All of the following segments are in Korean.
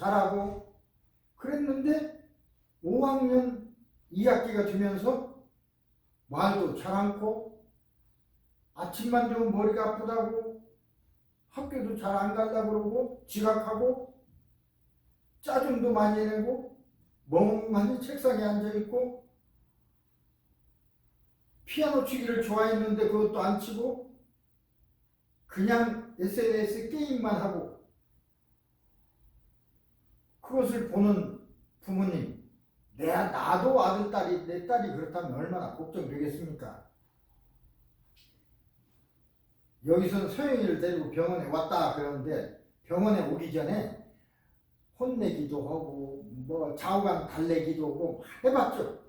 잘하고 그랬는데 5학년 2학기가 되면서 말도 잘 않고 아침만 되면 머리가 아프다고 학교도 잘 안 가려고 그러고 지각하고 짜증도 많이 내고 멍하니 책상에 앉아있고 피아노 치기를 좋아했는데 그것도 안 치고 그냥 SNS 게임만 하고 그것을 보는 부모님, 나도 아들, 딸이, 내 딸이 그렇다면 얼마나 걱정되겠습니까? 여기서 소영이를 데리고 병원에 왔다 그러는데 병원에 오기 전에 혼내기도 하고 뭐 좌우간 달래기도 하고 해봤죠.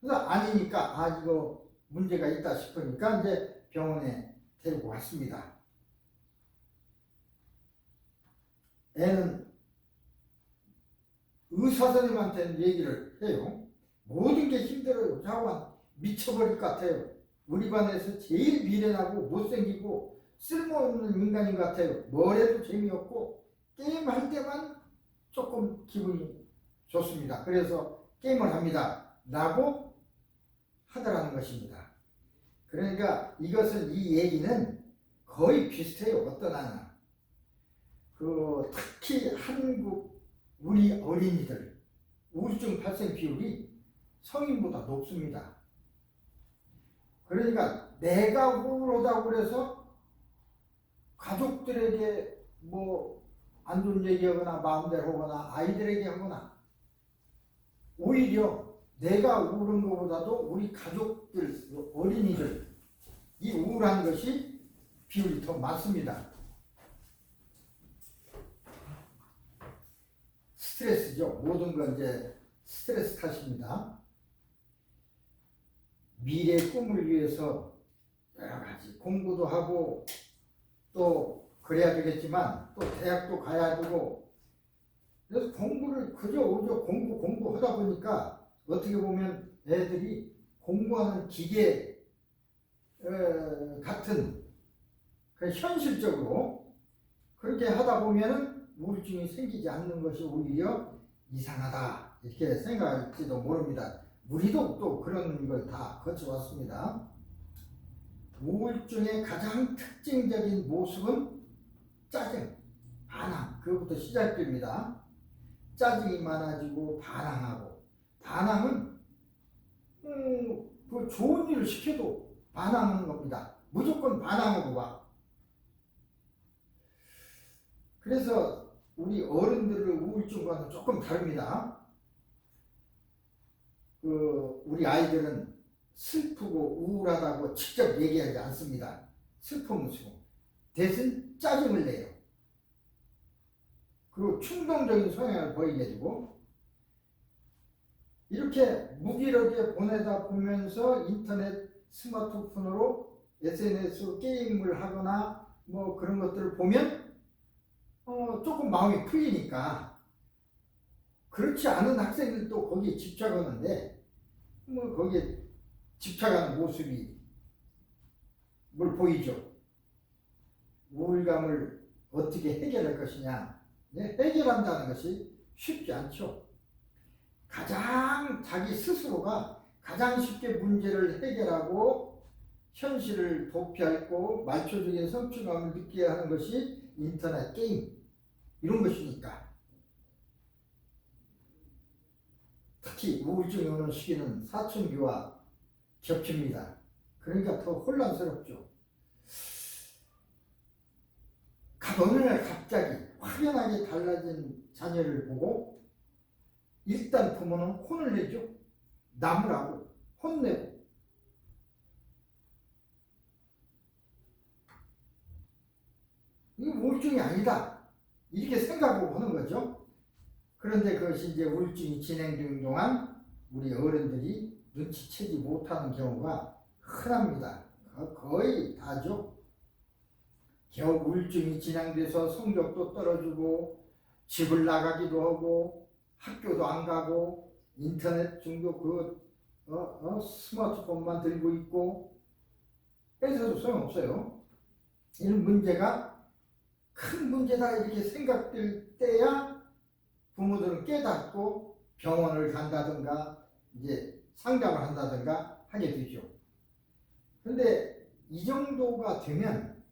그래서 아니니까 이거 문제가 있다 싶으니까 이제 병원에 데리고 왔습니다. 애는 의사 선생님한테는 얘기를 해요. 모든 게 힘들어요. 좌우간 미쳐버릴 것 같아요. 우리 반에서 제일 미련하고 못생기고 쓸모없는 인간인 것 같아요. 뭘 해도 재미없고 게임할 때만 조금 기분이 좋습니다. 그래서 게임을 합니다. 라고 하더라는 것입니다. 그러니까 이것은 이 얘기는 거의 비슷해요. 어떤 하나. 특히 한국 우리 어린이들 우울증 발생 비율이 성인보다 높습니다. 그러니까 내가 우울하다고 그래서 가족들에게 뭐 안 좋은 얘기하거나 마음대로 하거나 아이들에게 하거나 오히려 내가 우울한 것보다도 우리 가족들, 어린이들 이 우울한 것이 비율이 더 많습니다. 스트레스죠. 모든 건 이제 스트레스 탓입니다. 미래의 꿈을 위해서 여러 가지 공부도 하고 또 그래야 되겠지만 또 대학도 가야 되고 그래서 공부를 그저 공부하다 보니까 어떻게 보면 애들이 공부하는 기계 같은 현실적으로 그렇게 하다 보면은 우울증이 생기지 않는 것이 오히려 이상하다 이렇게 생각할지도 모릅니다. 우리도 또 그런 걸 다 거쳐왔습니다. 우울증의 가장 특징적인 모습은 짜증, 반항, 그것부터 시작됩니다. 짜증이 많아지고 반항하고 반항은 그 좋은 일을 시켜도 반항하는 겁니다. 무조건 반항하고 봐. 그래서 우리 어른들의 우울증과는 조금 다릅니다. 우리 아이들은 슬프고 우울하다고 직접 얘기하지 않습니다. 슬픔을 쓰고 대신 짜증을 내요. 그리고 충동적인 성향을 보이게 되고 이렇게 무기력에 보내다 보면서 인터넷 스마트폰으로 SNS 게임을 하거나 뭐 그런 것들을 보면 조금 마음이 풀리니까 그렇지 않은 학생들도 거기에 집착하는데 뭐 거기에 집착하는 모습이 뭘 보이죠. 우울감을 어떻게 해결할 것이냐. 해결한다는 것이 쉽지 않죠. 가장 자기 스스로가 가장 쉽게 문제를 해결하고 현실을 도피하고 말초적인 성취감을 느끼게 하는 것이 인터넷 게임 이런 것이니까. 특히 우울증이 오는 시기는 사춘기와 겹칩니다. 그러니까 더 혼란스럽죠. 어느 날 갑자기 확연하게 달라진 자녀를 보고 일단 부모는 혼을 내죠. 나무라고 혼내고. 이게 우울증이 아니다 이렇게 생각하고 하는 거죠. 그런데 그것이 이제 우울증이 진행되는 동안 우리 어른들이 눈치채지 못하는 경우가 흔합니다. 거의 다죠. 겨우 우울증이 진행돼서 성적도 떨어지고 집을 나가기도 하고 학교도 안 가고 인터넷 중독 스마트폰만 들고 있고 해서도 소용없어요. 이런 문제가 큰 문제다 이렇게 생각될 때야 부모들은 깨닫고 병원을 간다든가 이제 상담을 한다든가 하게 되죠. 그런데 이 정도가 되면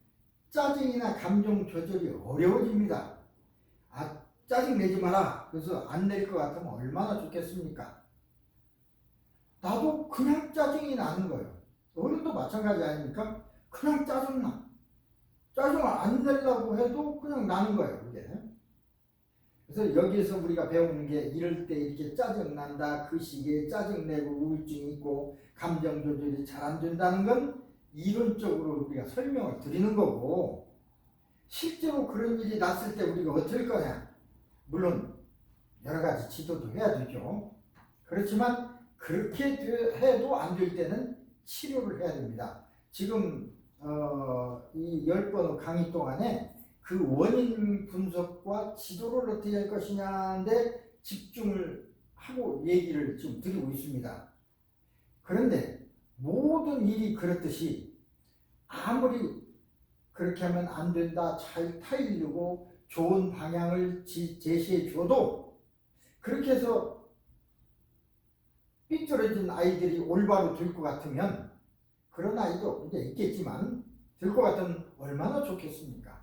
짜증이나 감정 조절이 어려워집니다. 아, 짜증 내지 마라. 그래서 안 낼 것 같으면 얼마나 좋겠습니까? 나도 그냥 짜증이 나는 거예요. 어른도 마찬가지 아닙니까? 그냥 짜증나. 짜증을 안 내려고 해도 그냥 나는 거예요, 그게. 그래서 여기에서 우리가 배우는 게 이럴 때 이렇게 짜증난다, 그 시기에 짜증내고 우울증이 있고 감정 조절이 잘 안 된다는 건 이론적으로 우리가 설명을 드리는 거고, 실제로 그런 일이 났을 때 우리가 어떨 거냐? 물론 여러 가지 지도도 해야 되죠. 그렇지만 그렇게 해도 안 될 때는 치료를 해야 됩니다. 지금 이 10번의 강의 동안에 그 원인 분석과 지도를 어떻게 할 것이냐인데 집중을 하고 얘기를 지금 드리고 있습니다. 그런데 모든 일이 그렇듯이 아무리 그렇게 하면 안 된다, 잘 타이르고 좋은 방향을 제시해 줘도 그렇게 해서 삐뚤어진 아이들이 올바로 될 것 같으면 그런 아이도 이제 있겠지만 될 것 같으면 얼마나 좋겠습니까?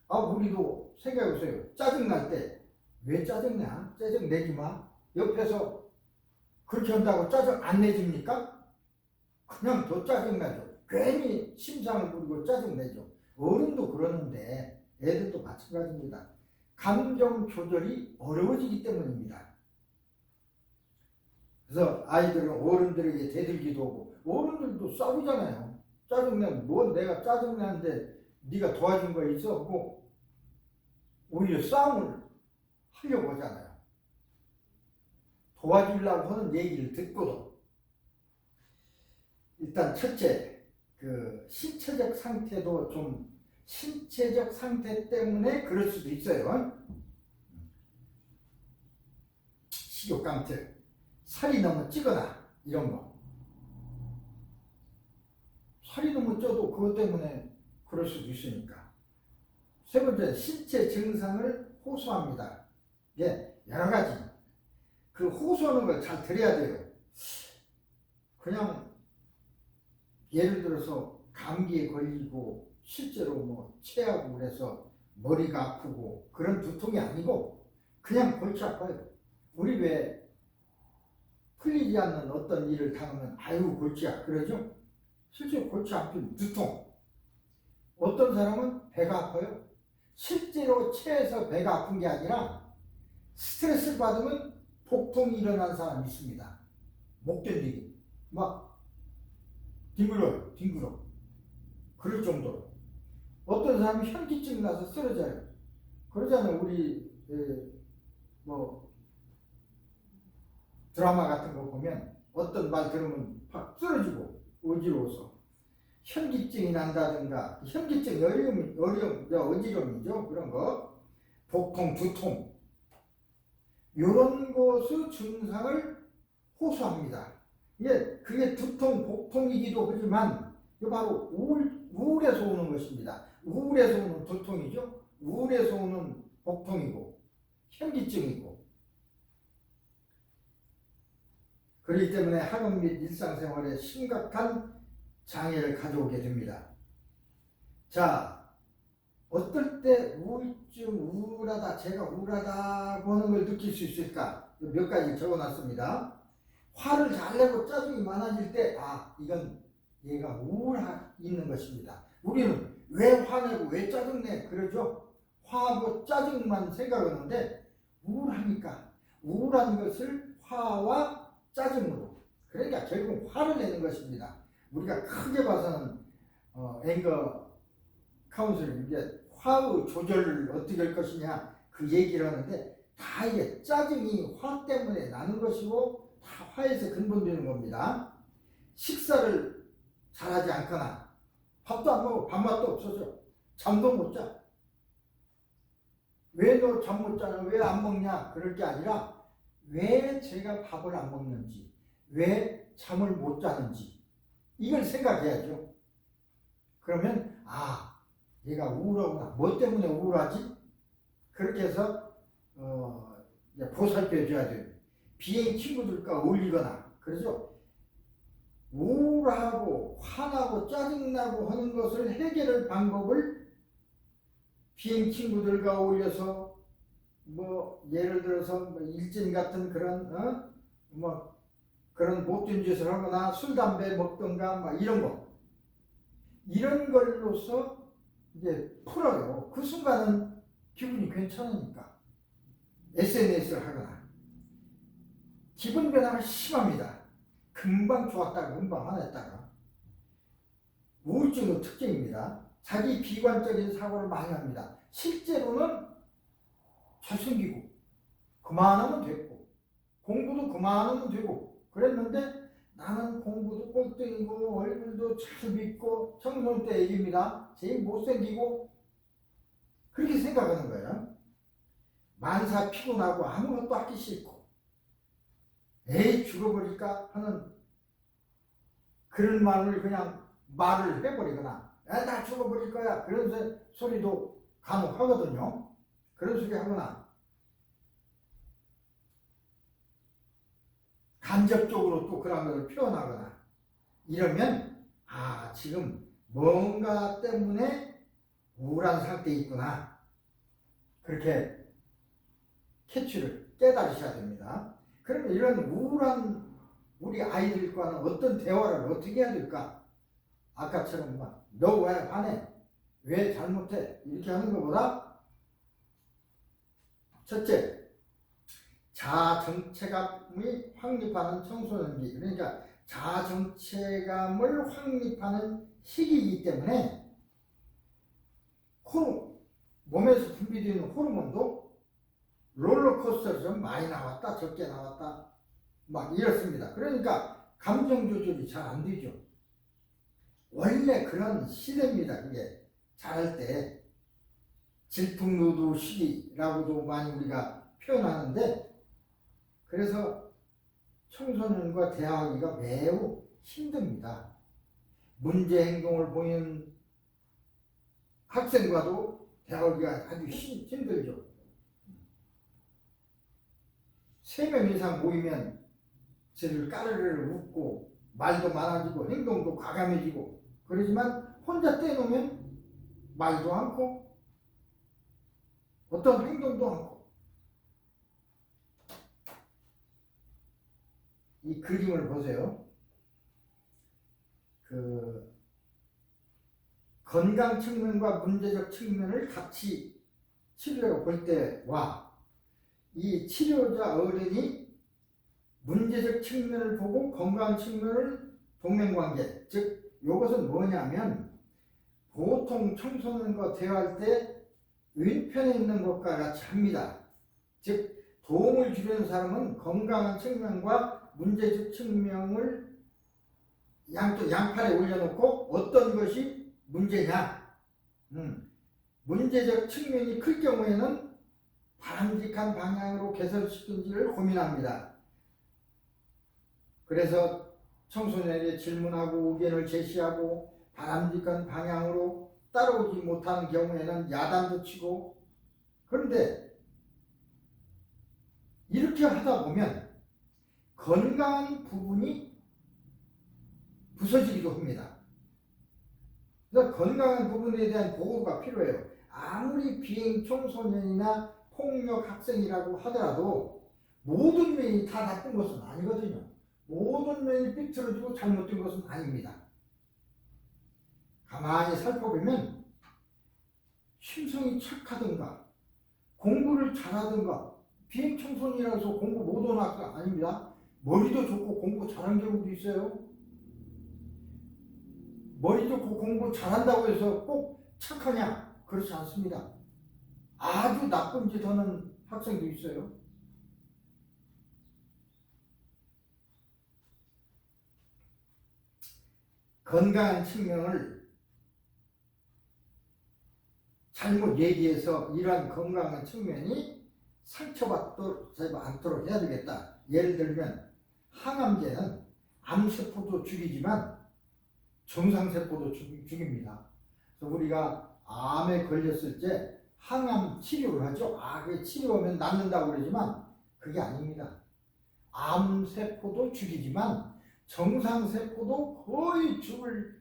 아, 우리도 생각해보세요. 짜증날 때 왜 짜증나? 짜증 내지 마. 옆에서 그렇게 한다고 짜증 안 내집니까? 그냥 더 짜증나죠. 괜히 심상을 부리고 짜증내죠. 어른도 그러는데 애들도 마찬가지입니다. 감정 조절이 어려워지기 때문입니다. 그래서 아이들은 어른들에게 대들기도 하고 어른들도 싸우잖아요. 짜증내면 뭐 내가 짜증나는데 네가 도와준 거 있어? 하고 오히려 싸움을 하려고 하잖아요. 도와주려고 하는 얘기를 듣고도 일단 첫째, 그 신체적 상태도 좀 신체적 상태 때문에 그럴 수도 있어요. 식욕감퇴, 살이 너무 찌거나 이런 거. 살이 너무 쪄도 그것 때문에 그럴 수도 있으니까. 세 번째, 신체 증상을 호소합니다. 예, 여러 가지. 그 호소하는 걸 잘 들어야 돼요. 그냥 예를 들어서 감기에 걸리고 실제로 뭐 체하고 그래서 머리가 아프고 그런 두통이 아니고 그냥 골치 아파요. 우리 왜 풀리지 않는 어떤 일을 당하면 아유 골치야 그러죠? 실제 골치 아픈 두통. 어떤 사람은 배가 아파요. 실제로 체해서 배가 아픈 게 아니라 스트레스를 받으면 복통이 일어나는 사람이 있습니다. 못 견디게 막 뒹굴어 그럴 정도로. 어떤 사람이 현기증이 나서 쓰러져요. 그러잖아요. 우리 뭐 드라마 같은 거 보면 어떤 말 들으면 팍 쓰러지고 어지러워서 현기증이 난다든가. 현기증 어지러움이죠. 그런 거 복통 두통 이런 것의 증상을 호소합니다. 그게 두통 복통이기도 하지만 이거 바로 우울에서 오는 것입니다. 우울에서 오는 두통이죠. 우울에서 오는 복통이고 현기증이고. 그렇기 때문에 학업 및 일상생활에 심각한 장애를 가져오게 됩니다. 자, 어떨 때 우울증, 우울하다, 제가 우울하다고 하는 걸 느낄 수 있을까? 몇 가지 적어놨습니다. 화를 잘 내고 짜증이 많아질 때, 이건 얘가 우울하 있는 것입니다. 우리는 왜 화내고 왜 짜증내? 그러죠? 화하고 짜증만 생각하는데 우울하니까 우울한 것을 화와 짜증으로, 그러니까 결국 화를 내는 것입니다. 우리가 크게 봐서는 앵거 카운슬링, 이제 화의 조절을 어떻게 할 것이냐 그 얘기를 하는데 다 이게 짜증이 화 때문에 나는 것이고 다 화에서 근본되는 겁니다. 식사를 잘하지 않거나 밥도 안 먹고 밥맛도 없어져. 잠도 못 자. 왜 너 잠 못 자냐? 왜 안 먹냐? 그럴 게 아니라 왜 제가 밥을 안 먹는지, 왜 잠을 못 자는지 이걸 생각해야죠. 그러면 얘가 우울하구나. 뭐 때문에 우울하지? 그렇게 해서 이제 보살펴 줘야 돼요. 비행 친구들과 어울리거나 그러죠. 우울하고 화나고 짜증나고 하는 것을 해결할 방법을 비행 친구들과 어울려서 뭐 예를 들어서 뭐 일진 같은 그런 뭐 그런 못된 짓을 하거나 술 담배 먹던가 막 이런 걸로서 이제 풀어요. 그 순간은 기분이 괜찮으니까. SNS를 하거나 기분 변화가 심합니다. 금방 좋았다가 금방 화냈다가. 우울증의 특징입니다. 자기 비관적인 사고를 많이 합니다. 실제로는 잘생기고 그만하면 됐고 공부도 그만하면 되고 그랬는데 나는 공부도 꼴등이고 얼굴도 잘 빗고 청소년 때 얘기입니다. 제일 못생기고 그렇게 생각하는 거예요. 만사 피곤하고 아무것도 하기 싫고 에이 죽어버릴까 하는 그런 말을 그냥 말을 해버리거나 나 죽어버릴 거야 그런 소리도 간혹 하거든요. 그런 소리 하거나 간접적으로 또 그런 것을 표현하거나 이러면 지금 뭔가 때문에 우울한 상태에 있구나 그렇게 캐치를 깨달으셔야 됩니다. 그러면 이런 우울한 우리 아이들과는 어떤 대화를 어떻게 해야 될까? 아까처럼 너 왜 화내? 왜 잘못해? 이렇게 하는 것보다 첫째, 자아 정체감이 확립하는 청소년기, 그러니까 자아 정체감을 확립하는 시기이기 때문에 몸에서 분비되는 호르몬도 롤러코스터처럼 많이 나왔다 적게 나왔다 막 이렇습니다. 그러니까 감정 조절이 잘 안 되죠. 원래 그런 시대입니다. 그게 자랄 때 질풍노도 시기라고도 많이 우리가 표현하는데 그래서 청소년과 대화하기가 매우 힘듭니다. 문제 행동을 보이는 학생과도 대화하기가 아주 힘들죠. 3명 이상 모이면 저를 까르르 웃고 말도 많아지고 행동도 과감해지고 그러지만 혼자 떼놓으면 말도 않고 어떤 행동도 않고 이 그림을 보세요. 그 건강 측면과 문제적 측면을 같이 치료해 볼 때와 이 치료자 어른이 문제적 측면을 보고 건강 측면을 동맹관계 즉 이것은 뭐냐면 보통 청소년과 대화할 때 왼편에 있는 것과 같이 합니다. 즉 도움을 주려는 사람은 건강한 측면과 문제적 측면을 양팔에 올려놓고 어떤 것이 문제냐 문제적 측면이 클 경우에는 바람직한 방향으로 개선시키는지를 고민합니다. 그래서 청소년에게 질문하고 의견을 제시하고 바람직한 방향으로 따라오지 못하는 경우에는 야단도 치고 그런데 이렇게 하다 보면 건강한 부분이 부서지기도 합니다. 그래서 건강한 부분에 대한 보호가 필요해요. 아무리 비행 청소년이나 폭력 학생이라고 하더라도 모든 면이 다 나쁜 것은 아니거든요. 모든 면이 삐뚤어지고 잘못된 것은 아닙니다. 가만히 살펴보면 심성이 착하든가 공부를 잘하든가 비행 청소년이라고 해서 공부 못하는 학생 아닙니다. 머리도 좋고 공부 잘하는 경우도 있어요. 머리 좋고 공부 잘한다고 해서 꼭 착하냐? 그렇지 않습니다. 아주 나쁜 짓 하는 학생도 있어요. 건강한 측면을 잘못 얘기해서 이러한 건강한 측면이 상처받지 않도록 해야 되겠다. 예를 들면 항암제는 암세포도 죽이지만 정상세포도 죽입니다. 그래서 우리가 암에 걸렸을 때 항암 치료를 하죠. 그 치료하면 낫는다고 그러지만 그게 아닙니다. 암세포도 죽이지만 정상세포도 거의 죽을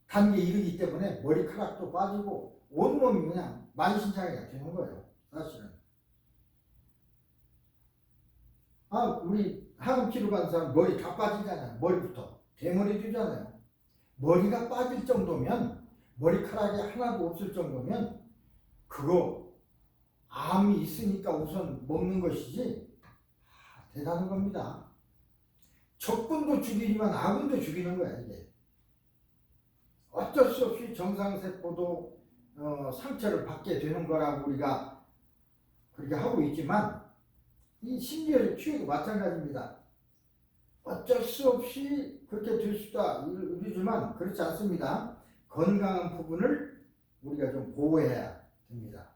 단계에 이르기 때문에 머리카락도 빠지고 온몸이 그냥 만신창이가 되는 거예요. 사실은. 우리 항암 치료 받는 사람 머리 다 빠지잖아요. 머리부터 대머리 되잖아요. 머리가 빠질 정도면, 머리카락이 하나도 없을 정도면 그거 암이 있으니까 우선 먹는 것이지 대단한 겁니다. 적군도 죽이지만 아군도 죽이는 거야 이게. 어쩔 수 없이 정상세포도 상처를 받게 되는 거라고 우리가 그렇게 하고 있지만 이 심리적 치유도 마찬가지입니다. 어쩔 수 없이 그렇게 될 수다 이러지만 그렇지 않습니다. 건강한 부분을 우리가 좀 보호해야 됩니다.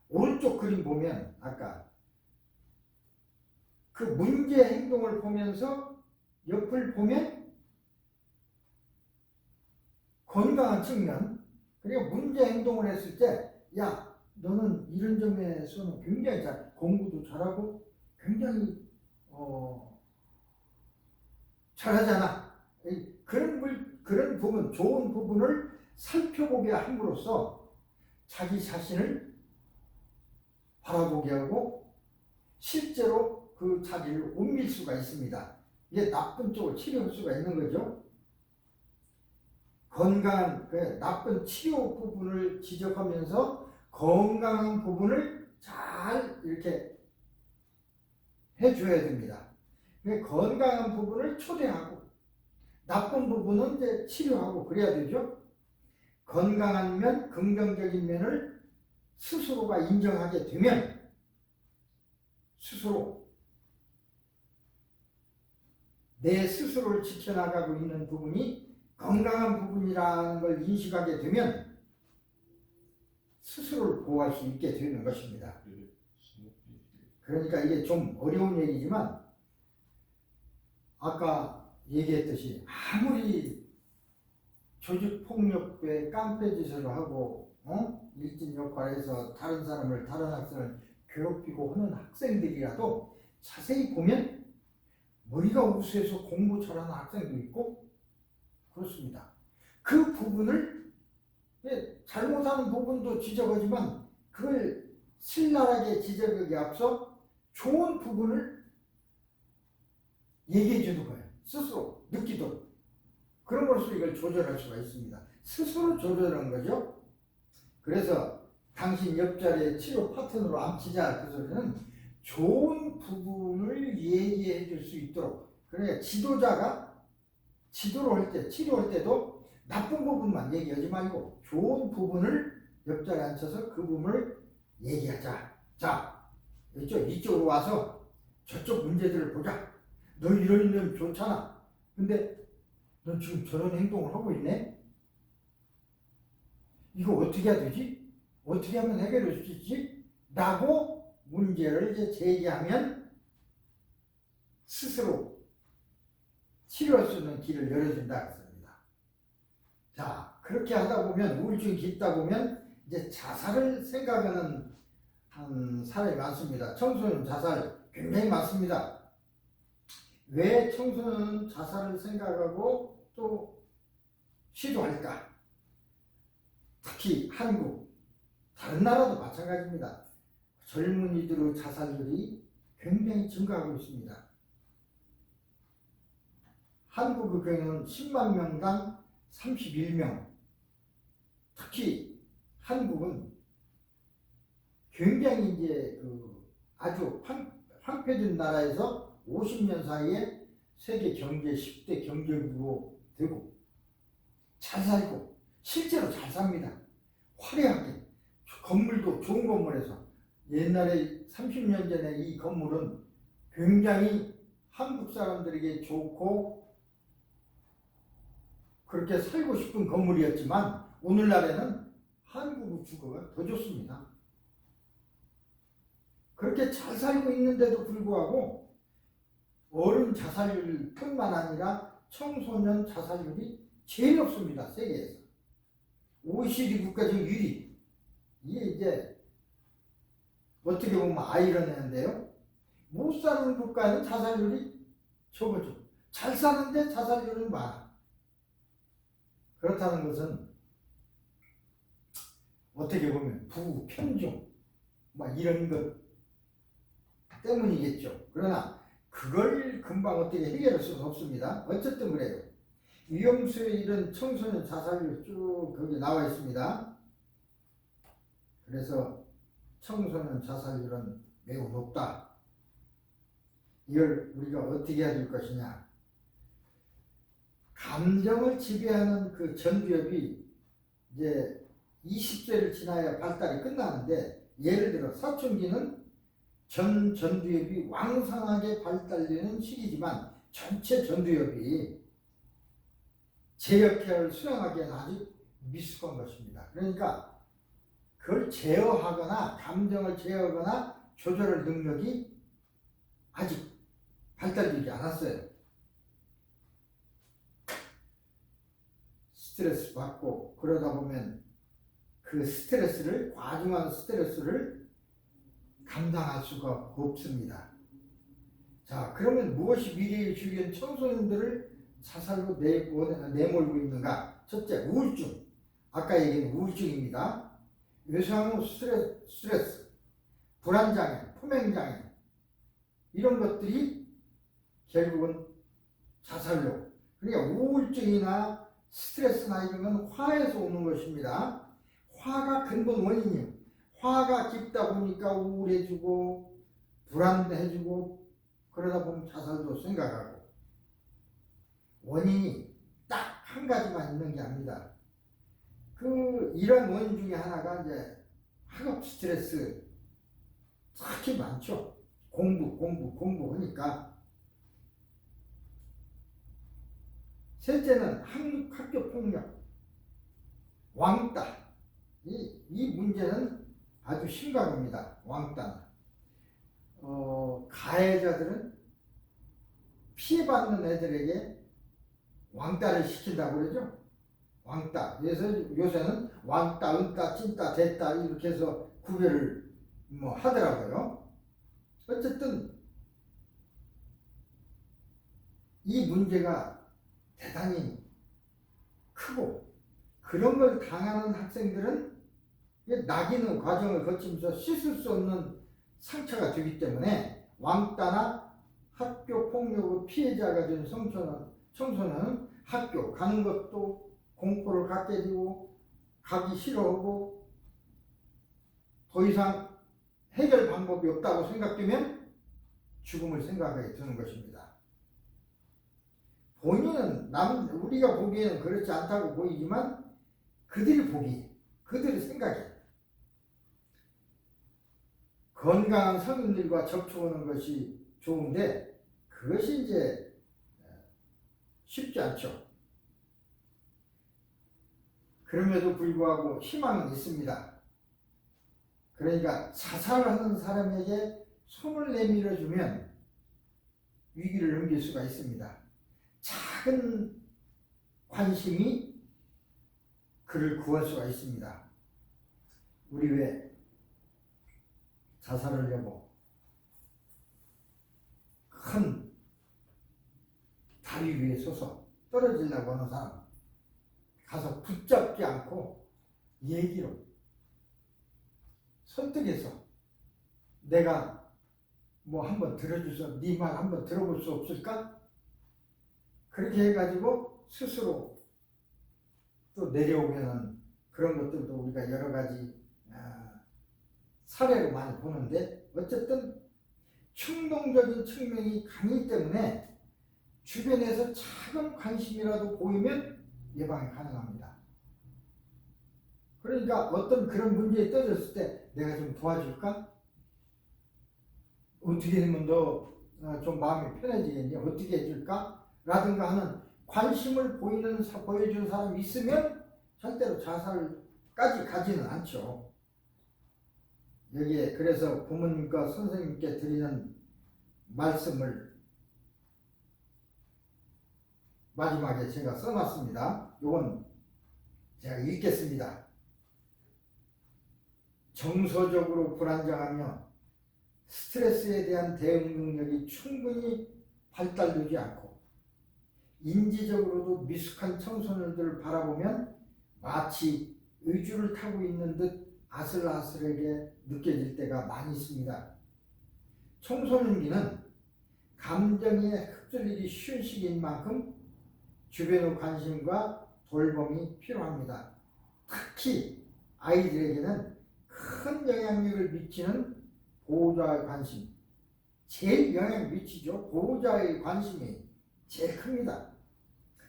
오른쪽 그림 보면 아까 그 문제 행동을 보면서 옆을 보면 건강한 측면, 그리고 문제 행동을 했을 때 야 너는 이런 점에서는 굉장히 공부도 잘하고 굉장히 잘하잖아. 그런 부분, 좋은 부분을 살펴보게 함으로써 자기 자신을 바라보게 하고 실제로 그 자리를 옮길 수가 있습니다. 이게 나쁜 쪽을 치료할 수가 있는 거죠. 건강한 나쁜 치료 부분을 지적하면서 건강한 부분을 잘 이렇게 해줘야 됩니다. 건강한 부분을 초대하고 나쁜 부분은 이제 치료하고 그래야 되죠. 건강한 면, 긍정적인 면을 스스로가 인정하게 되면 스스로 내 스스로를 지켜나가고 있는 부분이 건강한 부분이라는 걸 인식하게 되면 스스로를 보호할 수 있게 되는 것입니다. 그러니까 이게 좀 어려운 얘기지만 아까 얘기했듯이 아무리 조직폭력배 깡패짓을 하고 일진 역할에서 다른 사람을, 다른 학생을 괴롭히고 하는 학생들이라도 자세히 보면 머리가 우수해서 공부 잘하는 학생도 있고 그렇습니다. 그 부분을 잘못하는 부분도 지적하지만 그걸 신랄하게 지적하기 앞서 좋은 부분을 얘기해 주는 거예요. 스스로 느끼도록. 그런 것으로 이걸 조절할 수가 있습니다. 스스로 조절하는 거죠. 그래서 당신 옆자리에 치료 파트너로 앉히자 그 소리는 좋은 부분을 얘기해 줄 수 있도록, 그러니까 지도자가 지도를 할 때, 치료할 때도 나쁜 부분만 얘기하지 말고 좋은 부분을 옆자리에 앉혀서 그 부분을 얘기하자. 자, 이쪽으로 와서 저쪽 문제들을 보자. 너 이런 좋잖아. 근데 넌 지금 저런 행동을 하고 있네? 이거 어떻게 해야 되지? 어떻게 하면 해결할 수 있지? 라고 문제를 이제 제기하면 스스로 치료할 수 있는 길을 열어준다 했습니다. 자, 그렇게 하다 보면 우울증이 깊다 보면 이제 자살을 생각하는 사람이 많습니다. 청소년 자살 굉장히 많습니다. 왜 청소년은 자살을 생각하고 또 시도할까? 특히 한국, 다른 나라도 마찬가지입니다. 젊은이들의 자살률이 굉장히 증가하고 있습니다. 한국의 경우는 10만 명당 31명. 특히 한국은 굉장히 이제 아주 황폐된 나라에서 50년 사이에 세계 경제 10대 경제국으로 되고 잘 살고 실제로 잘 삽니다. 화려하게 건물도 좋은 건물에서 옛날에 30년 전에 이 건물은 굉장히 한국 사람들에게 좋고 그렇게 살고 싶은 건물이었지만 오늘날에는 한국 주거가 더 좋습니다. 그렇게 잘 살고 있는데도 불구하고 어른 자살률뿐만 아니라 청소년 자살률이 제일 높습니다. 세계에서. OECD 국가 중 1위. 이게 이제 어떻게 보면 아이러니한데요. 못 사는 국가는 자살률이 적어져. 잘 사는데 자살률은 많아. 그렇다는 것은 어떻게 보면 부편중 막 이런 것 때문이겠죠. 그러나 그걸 금방 어떻게 해결할 수는 없습니다. 어쨌든 그래요. 위험수의 이런 청소년 자살률 쭉 거기 나와 있습니다. 그래서 청소년 자살률은 매우 높다. 이걸 우리가 어떻게 해야 될 것이냐. 감정을 지배하는 그 전두엽이 이제 20세를 지나야 발달이 끝나는데, 예를 들어 사춘기는 전두엽이 왕성하게 발달되는 시기지만 전체 전두엽이 제 역할을 수행하기에는 아주 미숙한 것입니다. 그러니까 그걸 제어하거나 감정을 제어하거나 조절할 능력이 아직 발달되지 않았어요. 스트레스 받고 그러다 보면 그 스트레스를, 과중한 스트레스를 감당할 수가 없습니다. 자, 그러면 무엇이 미래의 주변 청소년들을 자살로 내몰고 있는가? 첫째, 우울증. 아까 얘기한 우울증입니다. 외상후 스트레스, 불안장애, 품행장애, 이런 것들이 결국은 자살로. 그러니까 우울증이나 스트레스나 이런 건 화에서 오는 것입니다. 화가 근본 원인이에요. 화가 깊다 보니까 우울해지고 불안해지고 그러다 보면 자살도 생각하고. 원인이 딱 한 가지만 있는 게 아닙니다. 이런 원인 중에 하나가 이제 학업 스트레스 특히 많죠. 공부 하니까. 셋째는 학교 폭력, 왕따. 이 문제는 아주 심각합니다. 왕따. 가해자들은 피해받는 애들에게 왕따를 시킨다고 그러죠. 왕따. 그래서 요새는 왕따, 은따, 찐따, 대따 이렇게 해서 구별을 하더라고요. 어쨌든 이 문제가 대단히 크고, 그런 걸 당하는 학생들은 낙인의 과정을 거치면서 씻을 수 없는 상처가 되기 때문에 왕따나 학교 폭력의 피해자가 된 청소년은 학교 가는 것도 공포를 갖게 되고 가기 싫어하고 더 이상 해결 방법이 없다고 생각되면 죽음을 생각하게 되는 것입니다. 본인은 우리가 보기에는 그렇지 않다고 보이지만 그들의 생각이 건강한 성인들과 접촉하는 것이 좋은데 그것이 이제 쉽지 않죠. 그럼에도 불구하고 희망은 있습니다. 그러니까 자살하는 사람에게 손을 내밀어주면 위기를 넘길 수가 있습니다. 작은 관심이 그를 구할 수가 있습니다. 우리 왜 자살하려고 큰 다리 위에 서서 떨어지려고 하는 사람 가서 붙잡지 않고 얘기로 설득해서 내가 한번 들어줘서 네 말 한번 들어볼 수 없을까? 그렇게 해가지고 스스로 또 내려오면 그런 것들도 우리가 여러 가지 사례로 많이 보는데, 어쨌든 충동적인 측면이 강하기 때문에 주변에서 작은 관심이라도 보이면 예방이 가능합니다. 그러니까 어떤 그런 문제에 떨어졌을 때 내가 좀 도와줄까? 어떻게 하면 너 좀 마음이 편해지겠니? 어떻게 해줄까? 라든가 하는 관심을 보여주는 사람이 있으면 절대로 자살까지 가지는 않죠. 여기에 그래서 부모님과 선생님께 드리는 말씀을 마지막에 제가 써놨습니다. 이건 제가 읽겠습니다. 정서적으로 불안정하며 스트레스에 대한 대응 능력이 충분히 발달되지 않고 인지적으로도 미숙한 청소년들을 바라보면 마치 의주를 타고 있는 듯 아슬아슬하게 느껴질 때가 많이 있습니다. 청소년기는 감정에 휩쓸리기 쉬운 시기인 만큼 주변의 관심과 돌봄이 필요합니다. 특히 아이들에게는 큰 영향력을 미치는 보호자의 관심, 제일 영향을 미치죠. 보호자의 관심이 제일 큽니다.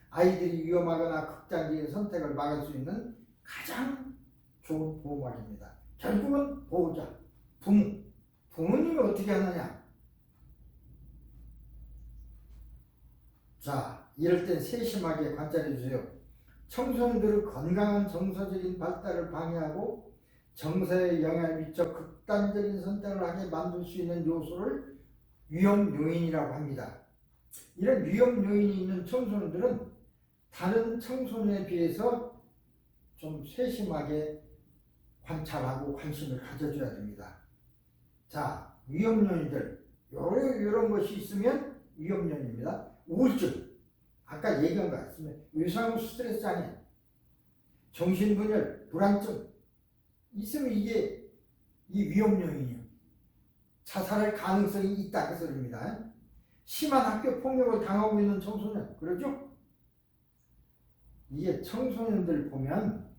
아이들이 위험하거나 극단적인 선택을 막을 수 있는 가장 좋은 보호막입니다. 결국은 보호자, 부모님이 어떻게 하느냐. 자, 이럴 땐 세심하게 관찰해 주세요. 청소년들의 건강한 정서적인 발달을 방해하고 정서에 영향을 미쳐 극단적인 선택을 하게 만들 수 있는 요소를 위험 요인이라고 합니다. 이런 위험 요인이 있는 청소년들은 다른 청소년에 비해서 좀 세심하게 관찰하고 관심을 가져줘야 됩니다. 자, 위험 요인들 이런 것이 있으면 위험 요인입니다. 우울증, 아까 얘기한 거 같습니다. 외상 스트레스 장애, 정신분열, 불안증 있으면 이게 이 위험 요인이에요. 자살할 가능성이 있다 그 소리입니다. 심한 학교 폭력을 당하고 있는 청소년, 그러죠? 이게 청소년들 보면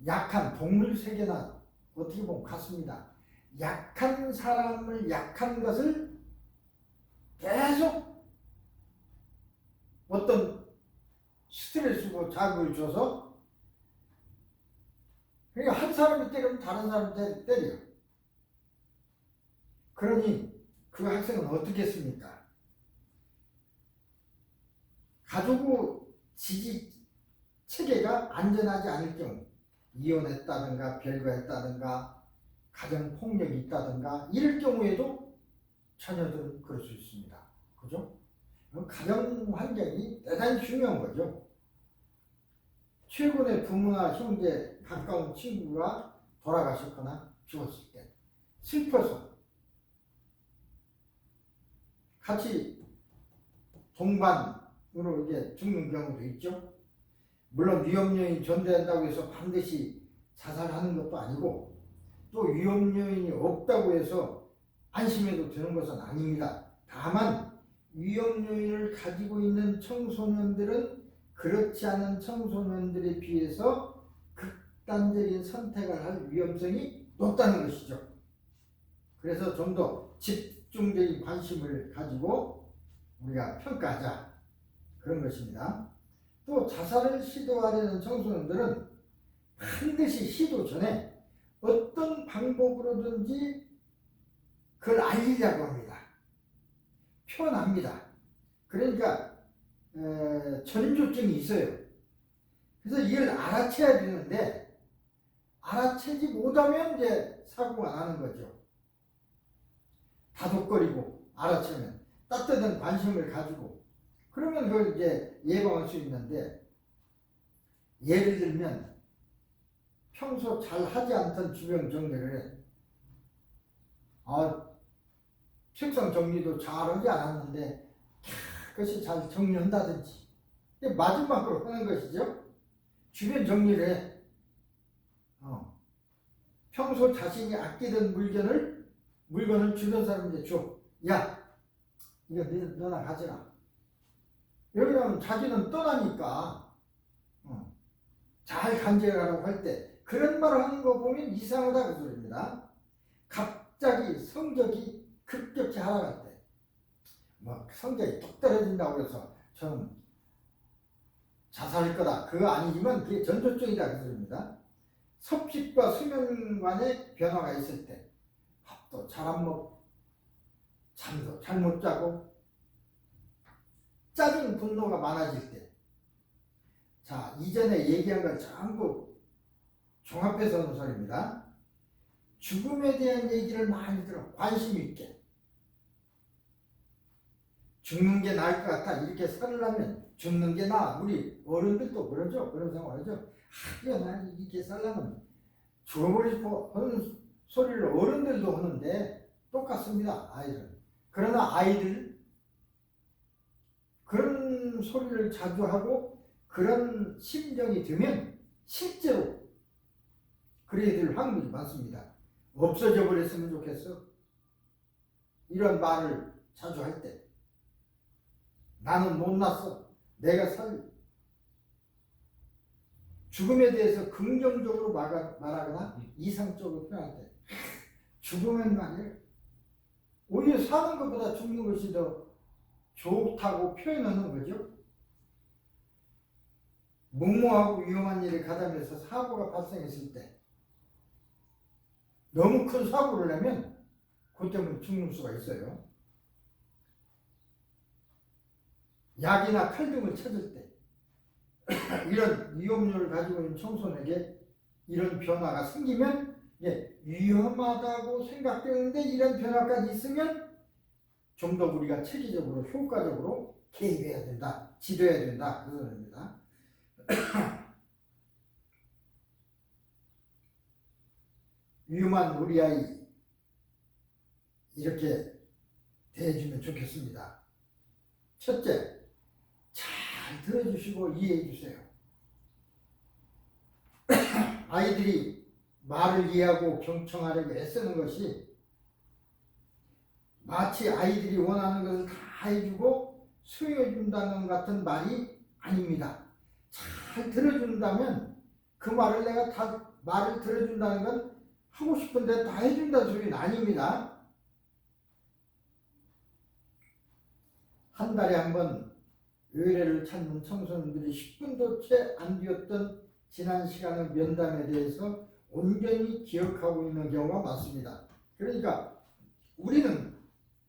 약한 동물 세계나 어떻게 보면 같습니다. 약한 사람을 약한 것을 계속 어떤 스트레스고 자극을 줘서 그러니까 한 사람이 때리면 다른 사람이 때려. 그러니 그 학생은 어떻게 했습니까? 가족 지지 체계가 안전하지 않을 경우 이혼했다든가 별거했다든가 가정폭력이 있다든가 이럴 경우에도 처녀들은 그럴 수 있습니다. 그죠? 가정 환경이 대단히 중요한 거죠. 최근에 부모나 형제, 가까운 친구가 돌아가셨거나 죽었을 때 슬퍼서 같이 동반으로 이제 죽는 경우도 있죠. 물론 위험 요인이 존재한다고 해서 반드시 자살하는 것도 아니고 또 위험 요인이 없다고 해서 안심해도 되는 것은 아닙니다. 다만 위험 요인을 가지고 있는 청소년들은 그렇지 않은 청소년들에 비해서 극단적인 선택을 할 위험성이 높다는 것이죠. 그래서 좀 더 집중적인 관심을 가지고 우리가 평가하자 그런 것입니다. 또 자살을 시도하려는 청소년들은 반드시 시도 전에 어떤 방법으로든지 그걸 알리려고 합니다. 표현합니다. 그러니까 전조증이 있어요. 그래서 이걸 알아채야 되는데 알아채지 못하면 이제 사고가 나는 거죠. 다독거리고 알아채면 따뜻한 관심을 가지고 그러면 그걸 이제 예방할 수 있는데 예를 들면 평소 잘 하지 않던 주변 정리를 해. 책상 정리도 잘 하지 않았는데 그것이 잘 정리한다든지 마지막으로 하는 것이죠. 주변 정리를 해. 평소 자신이 아끼던 물건을 주변 사람한테 줘. 야, 이거 너나 가져라. 왜냐하면 자기는 떠나니까 잘 간직하라고 할 때 그런 말을 하는 거 보면 이상하다 그 소리입니다. 갑자기 성적이 급격히 하락할 때 성적이 뚝 떨어진다고 해서 저는 자살할 거다 그거 아니지만 그게 전조증이다 그 소리입니다. 섭식과 수면 간의 변화가 있을 때 밥도 잘 안 먹고 잠도 잘 못 자고 짜증 분노가 많아질 때 자 이전에 얘기한 걸 전부 종합해서 하는 소리입니다. 죽음에 대한 얘기를 많이 들어 관심 있게 죽는 게 나을 것 같아 이렇게 살으려면 죽는 게 나아. 우리 어른들도 그러죠. 그런 생각하죠. 야, 난 이렇게 살려면 죽어버리고 싶어 하는 소리를 어른들도 하는데 똑같습니다. 아이들. 그러나 아이들 그런 소리를 자주 하고 그런 심정이 들면 실제로 그래야 될 확률이 많습니다. 없어져 버렸으면 좋겠어. 이런 말을 자주 할 때 나는 못났어. 내가 죽음에 대해서 긍정적으로 말하거나 이상적으로 표현할 때 죽으면 말이에요. 오히려 사는 것보다 죽는 것이 더 좋다고 표현하는 거죠. 무모하고 위험한 일에 가담해서 사고가 발생했을 때 너무 큰 사고를 내면 그것 때문에 죽는 수가 있어요. 약이나 칼 등을 찾을 때 이런 위험률을 가지고 있는 청소년에게 이런 변화가 생기면 위험하다고 생각되는데 이런 변화까지 있으면 좀 더 우리가 체계적으로 효과적으로 개입해야 된다. 지도해야 된다. 그런 겁니다. 위험한 우리 아이 이렇게 대해주면 좋겠습니다. 첫째, 잘 들어주시고 이해해 주세요. 아이들이 말을 이해하고 경청하려고 애쓰는 것이 마치 아이들이 원하는 것을 다 해주고 수용해준다는 같은 말이 아닙니다. 잘 들어준다면 그 말을 내가 다 말을 들어준다는 건 하고 싶은데 다 해준다는 소리는 아닙니다. 한 달에 한 번 의뢰를 찾는 청소년들이 10분도 채 안 되었던 지난 시간의 면담에 대해서 온전히 기억하고 있는 경우가 많습니다. 그러니까 우리는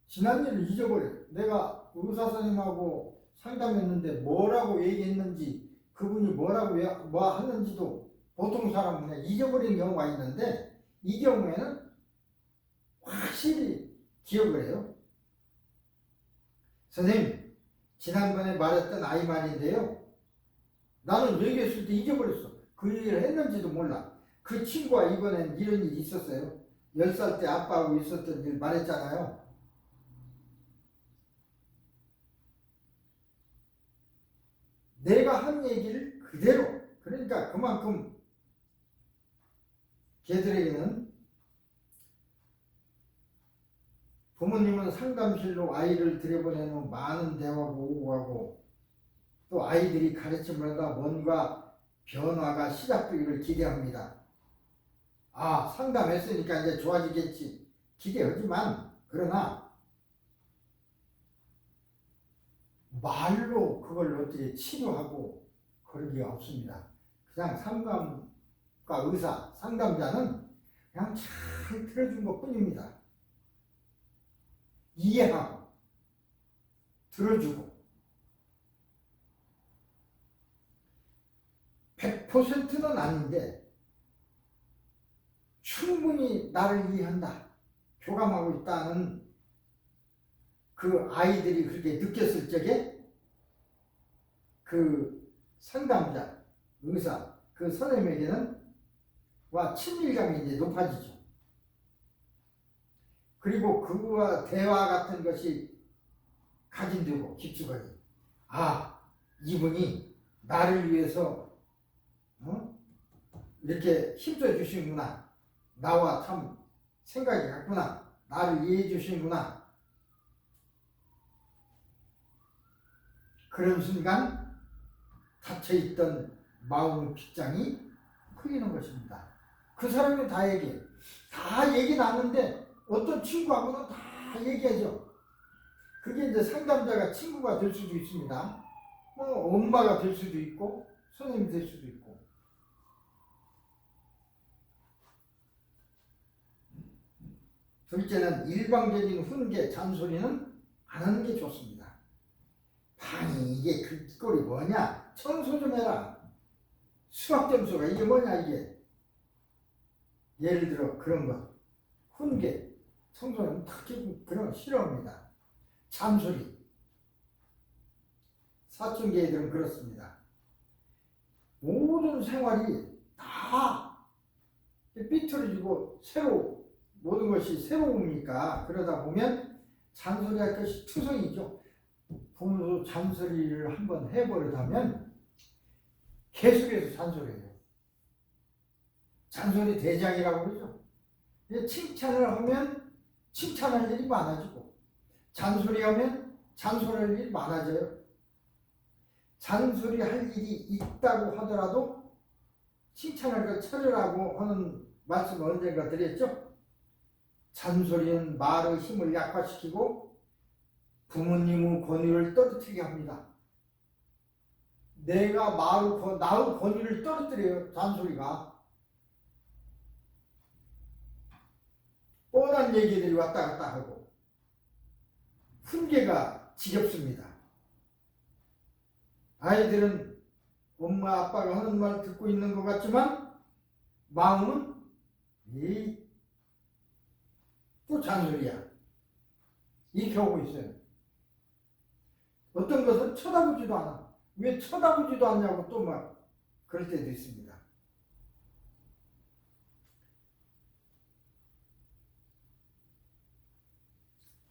지난 일을 잊어버려요. 내가 의사 선생님하고 상담했는데 뭐라고 얘기했는지 그분이 뭐라고 뭐 하는지도 보통 사람은 그냥 잊어버리는 경우가 있는데 이 경우에는 확실히 기억을 해요. 선생님, 지난번에 말했던 아이 말인데요. 나는 얘기했을 때 잊어버렸어. 그 얘기를 했는지도 몰라. 그 친구와 이번엔 이런 일이 있었어요. 10살 때 아빠하고 있었던 일 말했잖아요. 내가 한 얘기를 그대로, 그러니까 그만큼 걔들에게는 부모님은 상담실로 아이를 들여보내는 많은 대화가 오고 가고 또 아이들이 가르침마다 뭔가 변화가 시작되기를 기대합니다. 아, 상담했으니까 이제 좋아지겠지 기대하지만 그러나 말로 그걸 어떻게 치료하고 그런 게 없습니다. 그냥 상담과 의사, 상담자는 그냥 잘 들어준 것 뿐입니다. 이해하고 들어주고 100%는 아닌데 충분히 나를 이해한다, 교감하고 있다는 그 아이들이 그렇게 느꼈을 적에 그 상담자, 의사, 그 선생님에게는 친밀감이 이제 높아지죠. 그리고 그와 대화 같은 것이 각인되고 깊숙하게 이분이 나를 위해서 이렇게 힘써 주시는구나, 나와 참 생각이 같구나, 나를 이해해 주시는구나. 그런 순간 닫혀있던 마음의 빗장이 풀리는 것입니다. 그 사람이 다 얘기해. 다 얘기 나는데 어떤 친구하고는 다 얘기하죠. 그게 이제 상담자가 친구가 될 수도 있습니다. 엄마가 될 수도 있고 선생님이 될 수도 있고. 둘째는 일방적인 훈계, 잔소리는 안 하는 게 좋습니다. 아니 이게 그 꼴이 뭐냐, 청소 좀 해라, 수학 점수가 이게 뭐냐, 이게 예를 들어 그런 것, 훈계, 청소는 특히 그런 거 싫어합니다. 잔소리, 사춘기 애들은 그렇습니다. 모든 생활이 다 삐뚤어지고 모든 것이 새로우니까 그러다 보면 잔소리할 것이 투성이죠. 부모도 잔소리를 한번 해버릇하면 계속해서 잔소리해요. 잔소리 대장이라고 그러죠. 칭찬을 하면 칭찬할 일이 많아지고 잔소리하면 잔소리할 일이 많아져요. 잔소리할 일이 있다고 하더라도 칭찬할 걸 찾으라고 하는 말씀을 언젠가 드렸죠. 잔소리는 말의 힘을 약화시키고 부모님의 권위를 떨어뜨리게 합니다. 내가 나의 권위를 떨어뜨려요. 잔소리가. 뻔한 얘기들이 왔다 갔다 하고 훈계가 지겹습니다. 아이들은 엄마 아빠가 하는 말 듣고 있는 것 같지만 마음은 또 잔소리야. 이렇게 하고 있어요. 어떤 것은 쳐다보지도 않아. 왜 쳐다보지도 않냐고 또 막 그럴 때도 있습니다.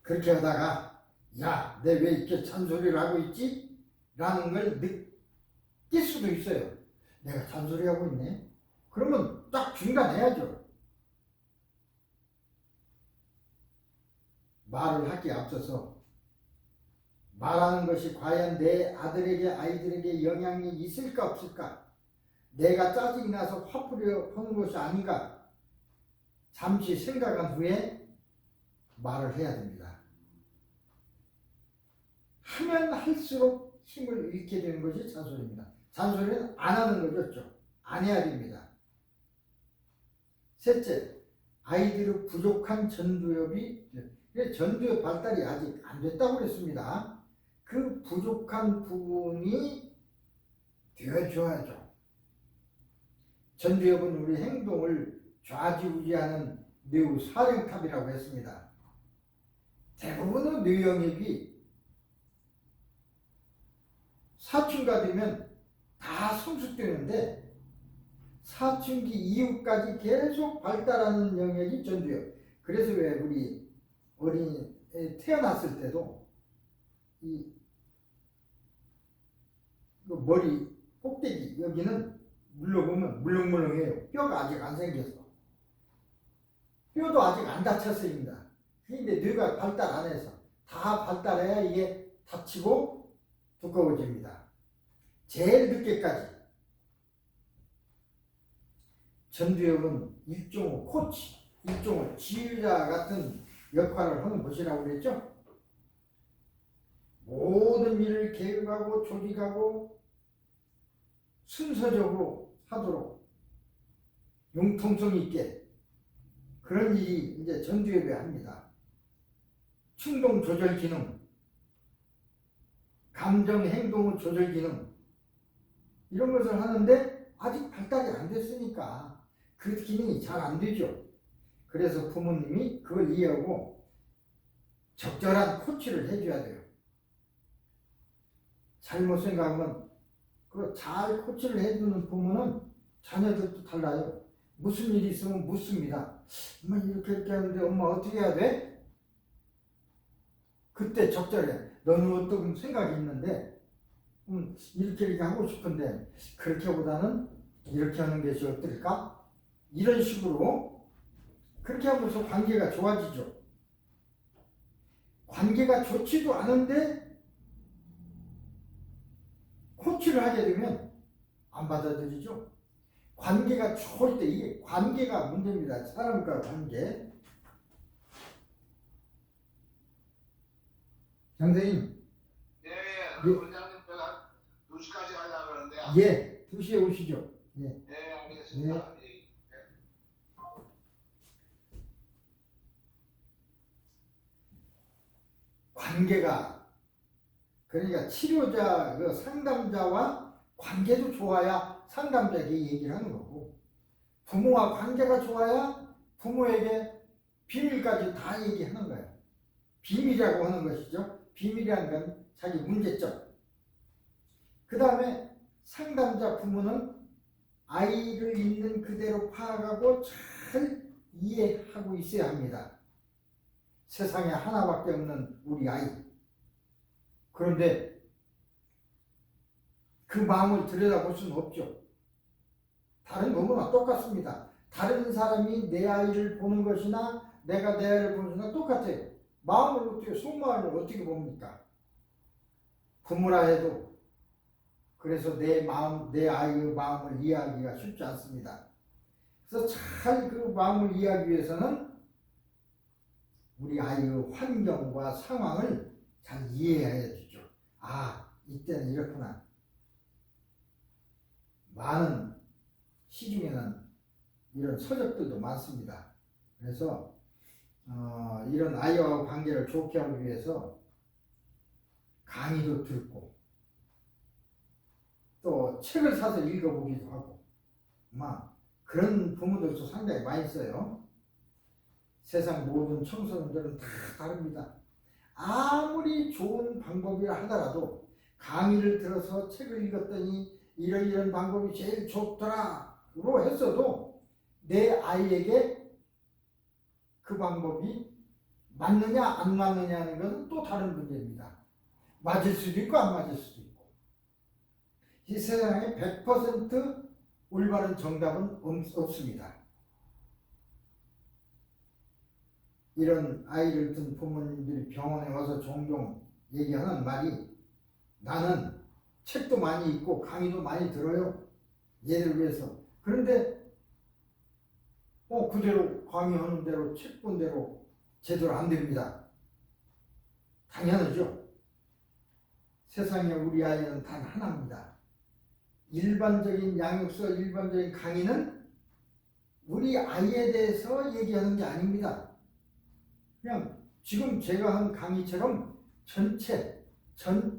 그렇게 하다가 야, 내 왜 이렇게 잔소리를 하고 있지? 라는 걸 느낄 수도 있어요. 내가 잔소리하고 있네. 그러면 딱 중단해야죠. 말을 하기에 앞서서 말하는 것이 과연 내 아이들에게 영향이 있을까 없을까? 내가 짜증이 나서 화풀이를 하는 것이 아닌가? 잠시 생각한 후에 말을 해야 됩니다. 하면 할수록 힘을 잃게 되는 것이 잔소리입니다. 잔소리는 안 하는 거죠. 안 해야 됩니다. 셋째, 아이들의 부족한 전두엽이 전두엽 발달이 아직 안 됐다고 그랬습니다. 그 부족한 부분이 되어줘야죠. 전두엽은 우리 행동을 좌지우지하는 매우 사령탑이라고 했습니다. 대부분의 뇌영역이 사춘기가 되면 다 성숙되는데 사춘기 이후까지 계속 발달하는 영역이 전두엽. 그래서 왜 우리 어린이 태어났을 때도 이 머리 꼭대기 여기는 물러보면 물렁물렁해요. 뼈가 아직 안 생겼어. 뼈도 아직 안 닫혔습니다. 근데 뇌가 발달 안 해서 다 발달해야 이게 닫히고 두꺼워집니다. 제일 늦게까지 전두엽은 일종의 코치, 일종의 지휘자 같은 역할을 하는 곳이라고 그랬죠. 모든 일을 계획하고 조직하고 순서적으로 하도록 융통성 있게 그런 일이 이제 전두엽에 합니다. 충동 조절 기능, 감정 행동 조절 기능 이런 것을 하는데 아직 발달이 안 됐으니까 그 기능이 잘 안 되죠. 그래서 부모님이 그걸 이해하고 적절한 코치를 해줘야 돼요. 잘못 생각하면 그 잘 코치를 해주는 부모는 자녀들도 달라요. 무슨 일이 있으면 묻습니다. 엄마 이렇게 하는데 엄마 어떻게 해야 돼? 그때 적절해. 너는 어떤 생각이 있는데 이렇게 하고 싶은데 그렇게보다는 이렇게 하는 것이 어떨까? 이런 식으로 그렇게 하면서 관계가 좋아지죠. 관계가 좋지도 않은데 코치를 하게 되면 안 받아들이죠. 관계가 좋을 때 이게 관계가 문제입니다. 사람과 관계. 선생님. 예, 원장님 제가 2시까지 하려고 그러는데. 예, 2시에 오시죠. 예. 예, 알겠습니다. 예. 관계가 그러니까 치료자, 그 상담자와 관계도 좋아야 상담자에게 얘기를 하는 거고 부모와 관계가 좋아야 부모에게 비밀까지 다 얘기하는 거예요. 비밀이라고 하는 것이죠. 비밀이라는 건 자기 문제점. 그 다음에 상담자 부모는 아이를 있는 그대로 파악하고 잘 이해하고 있어야 합니다. 세상에 하나밖에 없는 우리 아이. 그런데 그 마음을 들여다볼 수는 없죠. 다른 부모나 똑같습니다. 다른 사람이 내 아이를 보는 것이나 내가 내 아이를 보는 것이나 똑같아요. 마음을 어떻게, 속마음을 어떻게 봅니까? 부모라 해도 그래서 내 마음, 내 아이의 마음을 이해하기가 쉽지 않습니다. 그래서 잘 그 마음을 이해하기 위해서는 우리 아이의 환경과 상황을 잘 이해해야 되죠. 아, 이때는 이렇구나. 많은 시중에는 이런 서적들도 많습니다. 그래서 이런 아이와 관계를 좋게 하기 위해서 강의도 듣고 또 책을 사서 읽어보기도 하고 그런 부모들도 상당히 많이 있어요. 세상 모든 청소년들은 다 다릅니다. 아무리 좋은 방법이라 하더라도 강의를 들어서 책을 읽었더니 이런 방법이 제일 좋더라고 했어도 내 아이에게 그 방법이 맞느냐 안 맞느냐는 것은 또 다른 문제입니다. 맞을 수도 있고 안 맞을 수도 있고. 이 세상에 100% 올바른 정답은 없습니다. 이런 아이를 둔 부모님들이 병원에 와서 종종 얘기하는 말이 나는 책도 많이 읽고 강의도 많이 들어요. 얘를 위해서. 그런데 그대로 강의하는 대로 책 본 대로 제대로 안 됩니다. 당연하죠. 세상에 우리 아이는 단 하나입니다. 일반적인 양육서, 일반적인 강의는 우리 아이에 대해서 얘기하는 게 아닙니다. 그냥 지금 제가 한 강의처럼 전체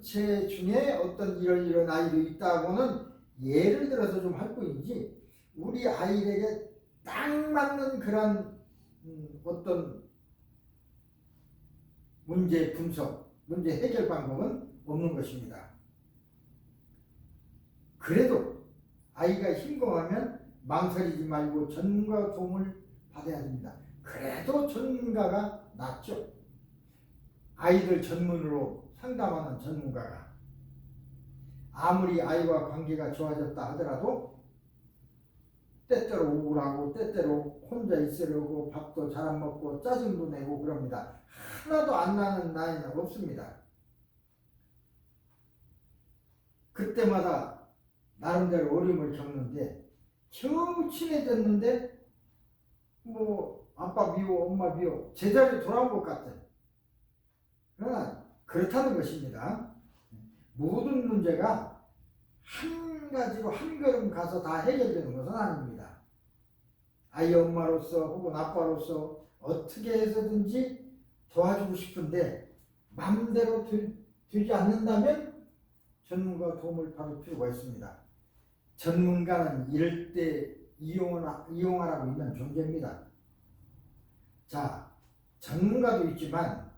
중에 어떤 이런 아이도 있다고는 예를 들어서 좀 할 뿐이지 우리 아이에게 딱 맞는 그런 어떤 문제 분석, 문제 해결 방법은 없는 것입니다. 그래도 아이가 힘들어하면 망설이지 말고 전문가 도움을 받아야 됩니다. 그래도 전문가가 낫죠. 아이들 전문으로 상담하는 전문가가 아무리 아이와 관계가 좋아졌다 하더라도 때때로 우울하고 때때로 혼자 있으려고 밥도 잘 안 먹고 짜증도 내고 그럽니다. 하나도 안 나는 나이는 없습니다. 그때마다 나름대로 어려움을 겪는데 겨우 친해졌는데 아빠 미워 엄마 미워 제자리에 돌아온 것 같아요. 그러나 그렇다는 것입니다. 모든 문제가 한 가지로 한 걸음 가서 다 해결되는 것은 아닙니다. 아이 엄마로서 혹은 아빠로서 어떻게 해서든지 도와주고 싶은데 마음대로 되지 않는다면 전문가 도움을 받을 필요가 있습니다. 전문가는 이럴 때 이용하라고 있는 존재입니다. 자, 전문가도 있지만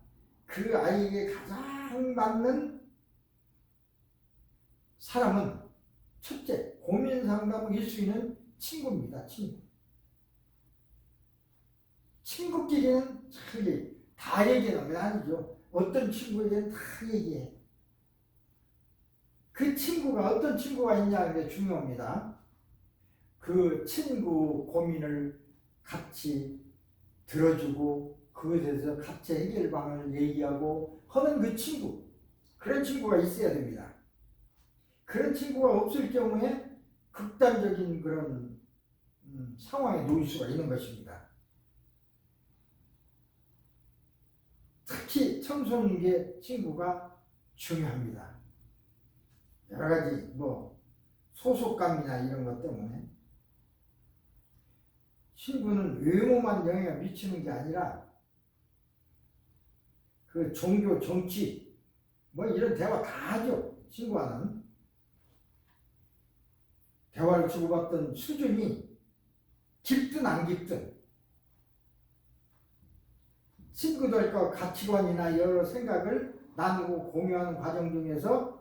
그 아이에게 가장 맞는 사람은 첫째, 고민 상담을 일 수 있는 친구입니다. 친구끼리는 다 얘기하는 건 아니죠. 어떤 친구에게는 다 얘기해. 그 친구가 어떤 친구가 있냐는 게 중요합니다. 그 친구 고민을 같이 들어주고 그것에 대해서 같이 해결방을 얘기하고 하는 그 친구, 그런 친구가 있어야 됩니다. 그런 친구가 없을 경우에 극단적인 그런 상황에 놓일 수가 있는 것입니다. 특히 청소년기 친구가 중요합니다. 여러 가지 소속감이나 이런 것 때문에 친구는 외모만 영향을 미치는 게 아니라 그 종교, 정치 이런 대화 다 하죠. 친구와는 대화를 주고받던 수준이 깊든 안 깊든 친구들과 가치관이나 여러 생각을 나누고 공유하는 과정 중에서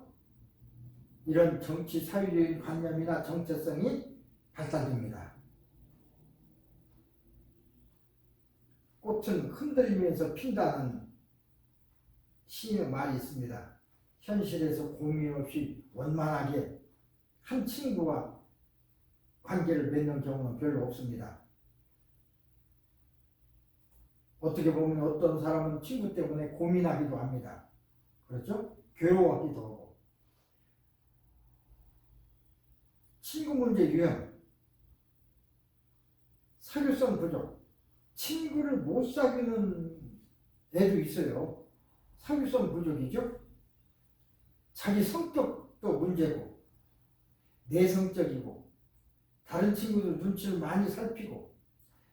이런 정치 사회적인 관념이나 정체성이 발달됩니다. 꽃은 흔들리면서 핀다는 시인의 말이 있습니다. 현실에서 고민 없이 원만하게 한 친구와 관계를 맺는 경우는 별로 없습니다. 어떻게 보면 어떤 사람은 친구 때문에 고민하기도 합니다. 그렇죠? 괴로워하기도 하고. 친구 문제 유형, 사교성 부족, 친구를 못 사귀는 애도 있어요. 사교성 부족이죠. 자기 성격도 문제고, 내성적이고, 다른 친구들 눈치를 많이 살피고,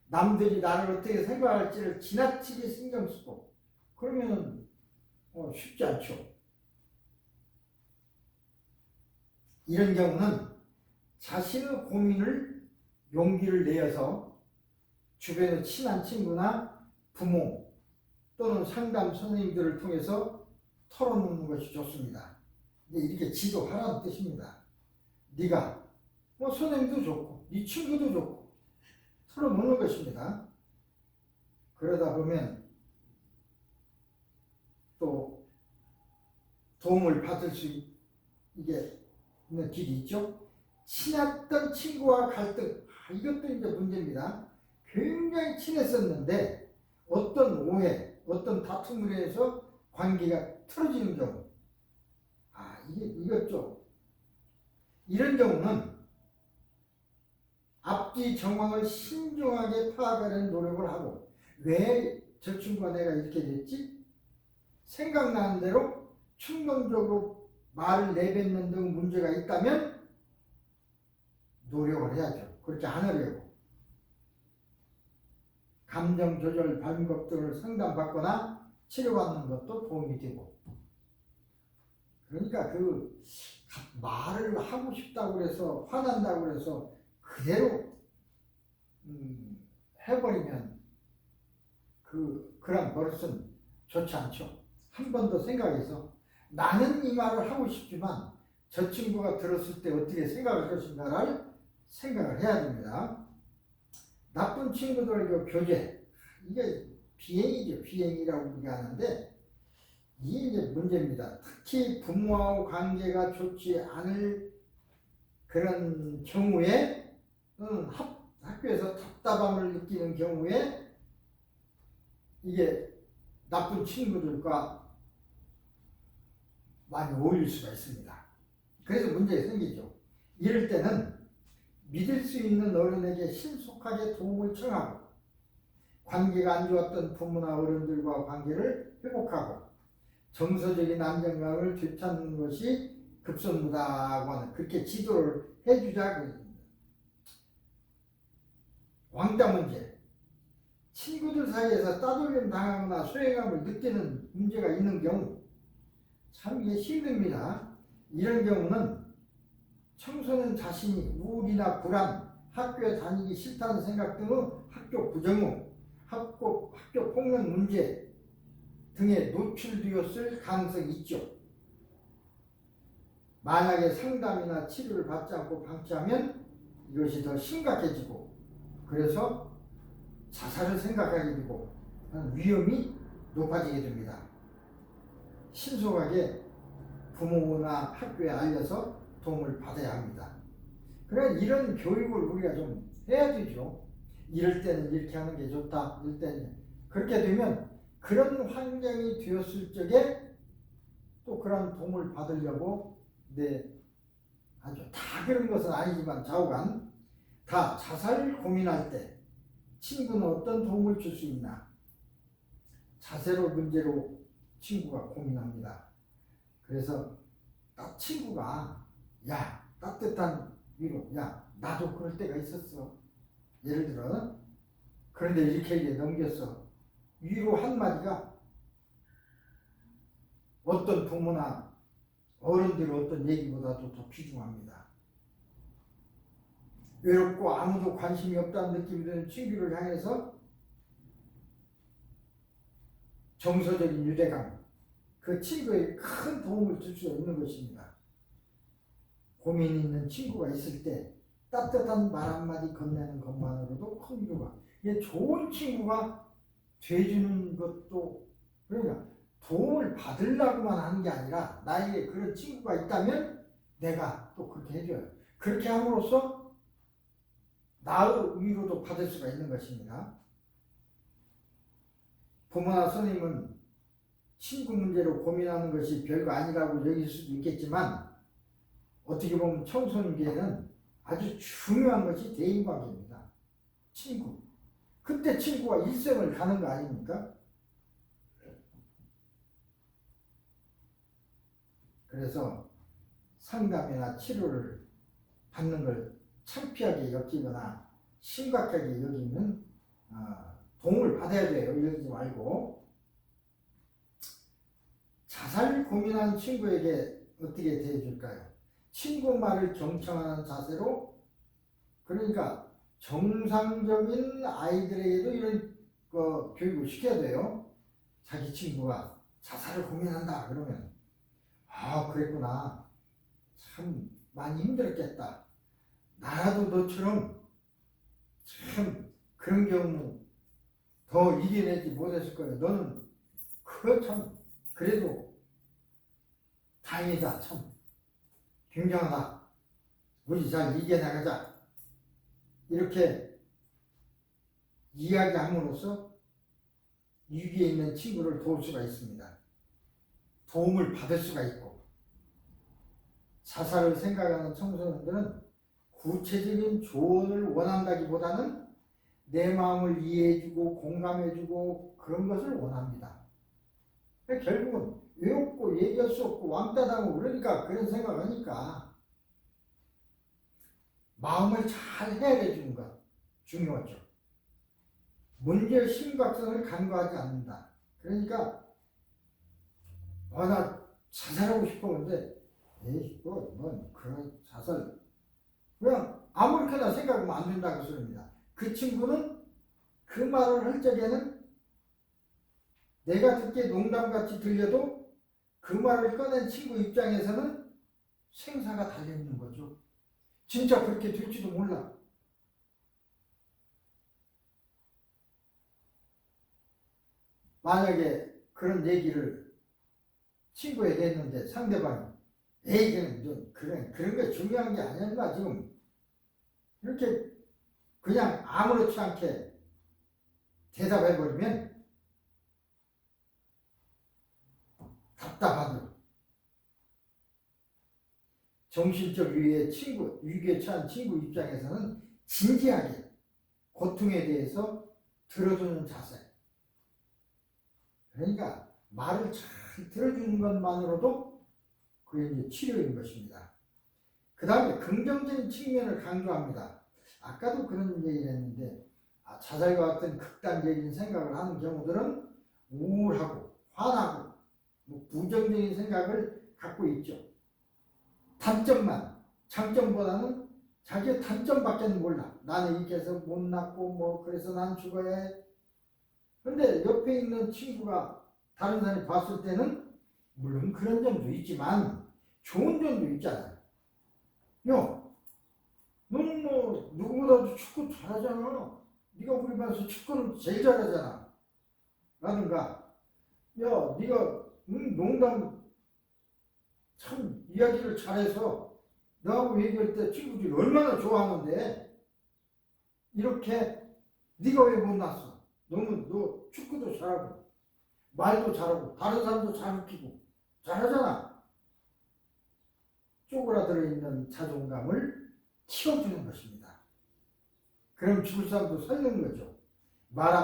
남들이 나를 어떻게 생각할지를 지나치게 신경 쓰고, 그러면 쉽지 않죠. 이런 경우는 자신의 고민을 용기를 내어서 주변의 친한 친구나 부모 또는 상담 선생님들을 통해서 털어놓는 것이 좋습니다. 이렇게 지도하라는 뜻입니다. 네가 선생님도 좋고 네 친구도 좋고 털어놓는 것입니다. 그러다 보면 또 도움을 받을 수 있는 길이 있죠. 친했던 친구와 갈등, 이것도 이제 문제입니다. 굉장히 친했었는데 어떤 오해, 어떤 다툼으로 해서 관계가 틀어지는 경우, 이것죠. 이런 경우는 앞뒤 정황을 신중하게 파악하려는 노력을 하고, 왜 저 친구가 내가 이렇게 됐지? 생각나는 대로 충동적으로 말을 내뱉는 등 문제가 있다면 노력을 해야죠. 그렇게 안 하려고. 감정 조절 방법들을 상담받거나 치료받는 것도 도움이 되고. 그러니까 말을 하고 싶다고 해서 화난다고 해서 그대로 해버리면 그런 버릇은 좋지 않죠. 한 번 더 생각해서 나는 이 말을 하고 싶지만 저 친구가 들었을 때 어떻게 생각할 것인가를 생각을 해야 됩니다. 나쁜 친구들과 교제, 이게 비행이죠. 비행이라고 우리가 하는데 이게 이제 문제입니다. 특히 부모하고 관계가 좋지 않을 그런 경우에, 학교에서 답답함을 느끼는 경우에 이게 나쁜 친구들과 많이 어울릴 수가 있습니다. 그래서 문제가 생기죠. 이럴 때는 믿을 수 있는 어른에게 신속하게 도움을 청하고, 관계가 안 좋았던 부모나 어른들과 관계를 회복하고 정서적인 안정감을 되찾는 것이 급선무다고 하는, 그렇게 지도를 해주자. 왕따 문제, 친구들 사이에서 따돌림 당하거나 소외감을 느끼는 문제가 있는 경우, 참 이게 힘듭니다. 이런 경우는 청소년 자신이 우울이나 불안, 학교에 다니기 싫다는 생각 등의 학교 부정후, 학교 폭력 문제 등에 노출되었을 가능성이 있죠. 만약에 상담이나 치료를 받지 않고 방치하면 이것이 더 심각해지고, 그래서 자살을 생각하게 되고 위험이 높아지게 됩니다. 신속하게 부모나 학교에 알려서 도움을 받아야 합니다. 그래, 이런 교육을 우리가 좀 해야 되죠. 이럴 때는 이렇게 하는 게 좋다. 이럴 때는 그렇게 되면 그런 환경이 되었을 적에 또 그런 도움을 받으려고, 아주 다 그런 것은 아니지만 좌우간 다 자살을 고민할 때 친구는 어떤 도움을 줄 수 있나, 자세로 문제로 친구가 고민합니다. 그래서 친구가 따뜻한 위로, 나도 그럴 때가 있었어. 예를 들어 그런데 이렇게 넘겼어. 위로 한마디가 어떤 부모나 어른들의 어떤 얘기보다도 더 귀중합니다. 외롭고 아무도 관심이 없다는 느낌이 드는 친구를 향해서 정서적인 유대감, 그 친구에 큰 도움을 줄 수 있는 것입니다. 고민 있는 친구가 있을 때 따뜻한 말 한마디 건네는 것만으로도 큰 위로가. 이게 좋은 친구가 돼주는 것도, 그러니까 도움을 받으려고만 하는 게 아니라 나에게 그런 친구가 있다면 내가 또 그렇게 해줘요. 그렇게 함으로써 나의 위로도 받을 수가 있는 것입니다. 부모나 선생님은 친구 문제로 고민하는 것이 별거 아니라고 여길 수도 있겠지만 어떻게 보면 청소년기에는 아주 중요한 것이 대인관계입니다. 친구. 그때 친구가 일생을 가는 거 아닙니까? 그래서 상담이나 치료를 받는 걸 창피하게 여기거나 심각하게 여기면 도움을 받아야 돼요. 여기지 말고. 자살 고민한 친구에게 어떻게 대해줄까요? 친구 말을 경청하는 자세로, 그러니까 정상적인 아이들에게도 이런 교육을 시켜야 돼요. 자기 친구가 자살을 고민한다 그러면 그랬구나, 참 많이 힘들었겠다, 나라도 너처럼 참 그런 경우 더 이겨내지 못했을 거예요. 너는 그거 참 그래도 다행이다, 참 굉장하다, 우리 잘 이겨나가자, 이렇게 이야기함으로써 위기에 있는 친구를 도울 수가 있습니다. 도움을 받을 수가 있고. 자살을 생각하는 청소년들은 구체적인 조언을 원한다기보다는 내 마음을 이해해주고 공감해주고 그런 것을 원합니다. 결국은 외롭고 얘기할 수 없고 왕따 당하고 그러니까 그런 생각을 하니까 마음을 잘 헤아려 주는 것 중요하죠. 문제의 심각성을 간과하지 않는다. 그러니까 나 자살하고 싶었는데 뭔 그런 자살 그냥 아무렇게나 생각하면 안 된다고 소리입니다. 그 친구는 그 말을 할 적에는 내가 듣기에 농담같이 들려도 그 말을 꺼낸 친구 입장에서는 생사가 달려있는 거죠. 진짜 그렇게 될지도 몰라. 만약에 그런 얘기를 친구에게 했는데 상대방이 그런 게 중요한 게 아니야 지금, 이렇게 그냥 아무렇지 않게 대답해버리면 답답하죠. 정신적 위기에 처한 친구 입장에서는 진지하게 고통에 대해서 들어주는 자세. 그러니까 말을 잘 들어주는 것만으로도 그게 이제 치료인 것입니다. 그 다음에 긍정적인 측면을 강조합니다. 아까도 그런 얘기를 했는데 자살과 같은 극단적인 생각을 하는 경우들은 우울하고 화나고 부정적인 생각을 갖고 있죠. 단점만, 장점보다는 자기의 단점밖에 몰라. 나는 이렇게 해서 못났고 그래서 난 죽어야 해. 근데 옆에 있는 친구가 다른 사람이 봤을 때는 물론 그런 점도 있지만 좋은 점도 있잖아요. 야, 너는 누구보다도 축구 잘하잖아. 네가 우리 반에서 축구는 제일 잘하잖아. 라든가, 야, 네가 농담 참 이야기를 잘해서 너하고 얘기할 때 친구들이 얼마나 좋아하는데 이렇게 네가 왜 못났어? 너 축구도 잘하고 말도 잘하고 다른 사람도 잘 웃기고 잘하잖아. 쪼그라들어 있는 자존감을 키워주는 것입니다. 그럼 죽을 사람도 살리는 거죠. 말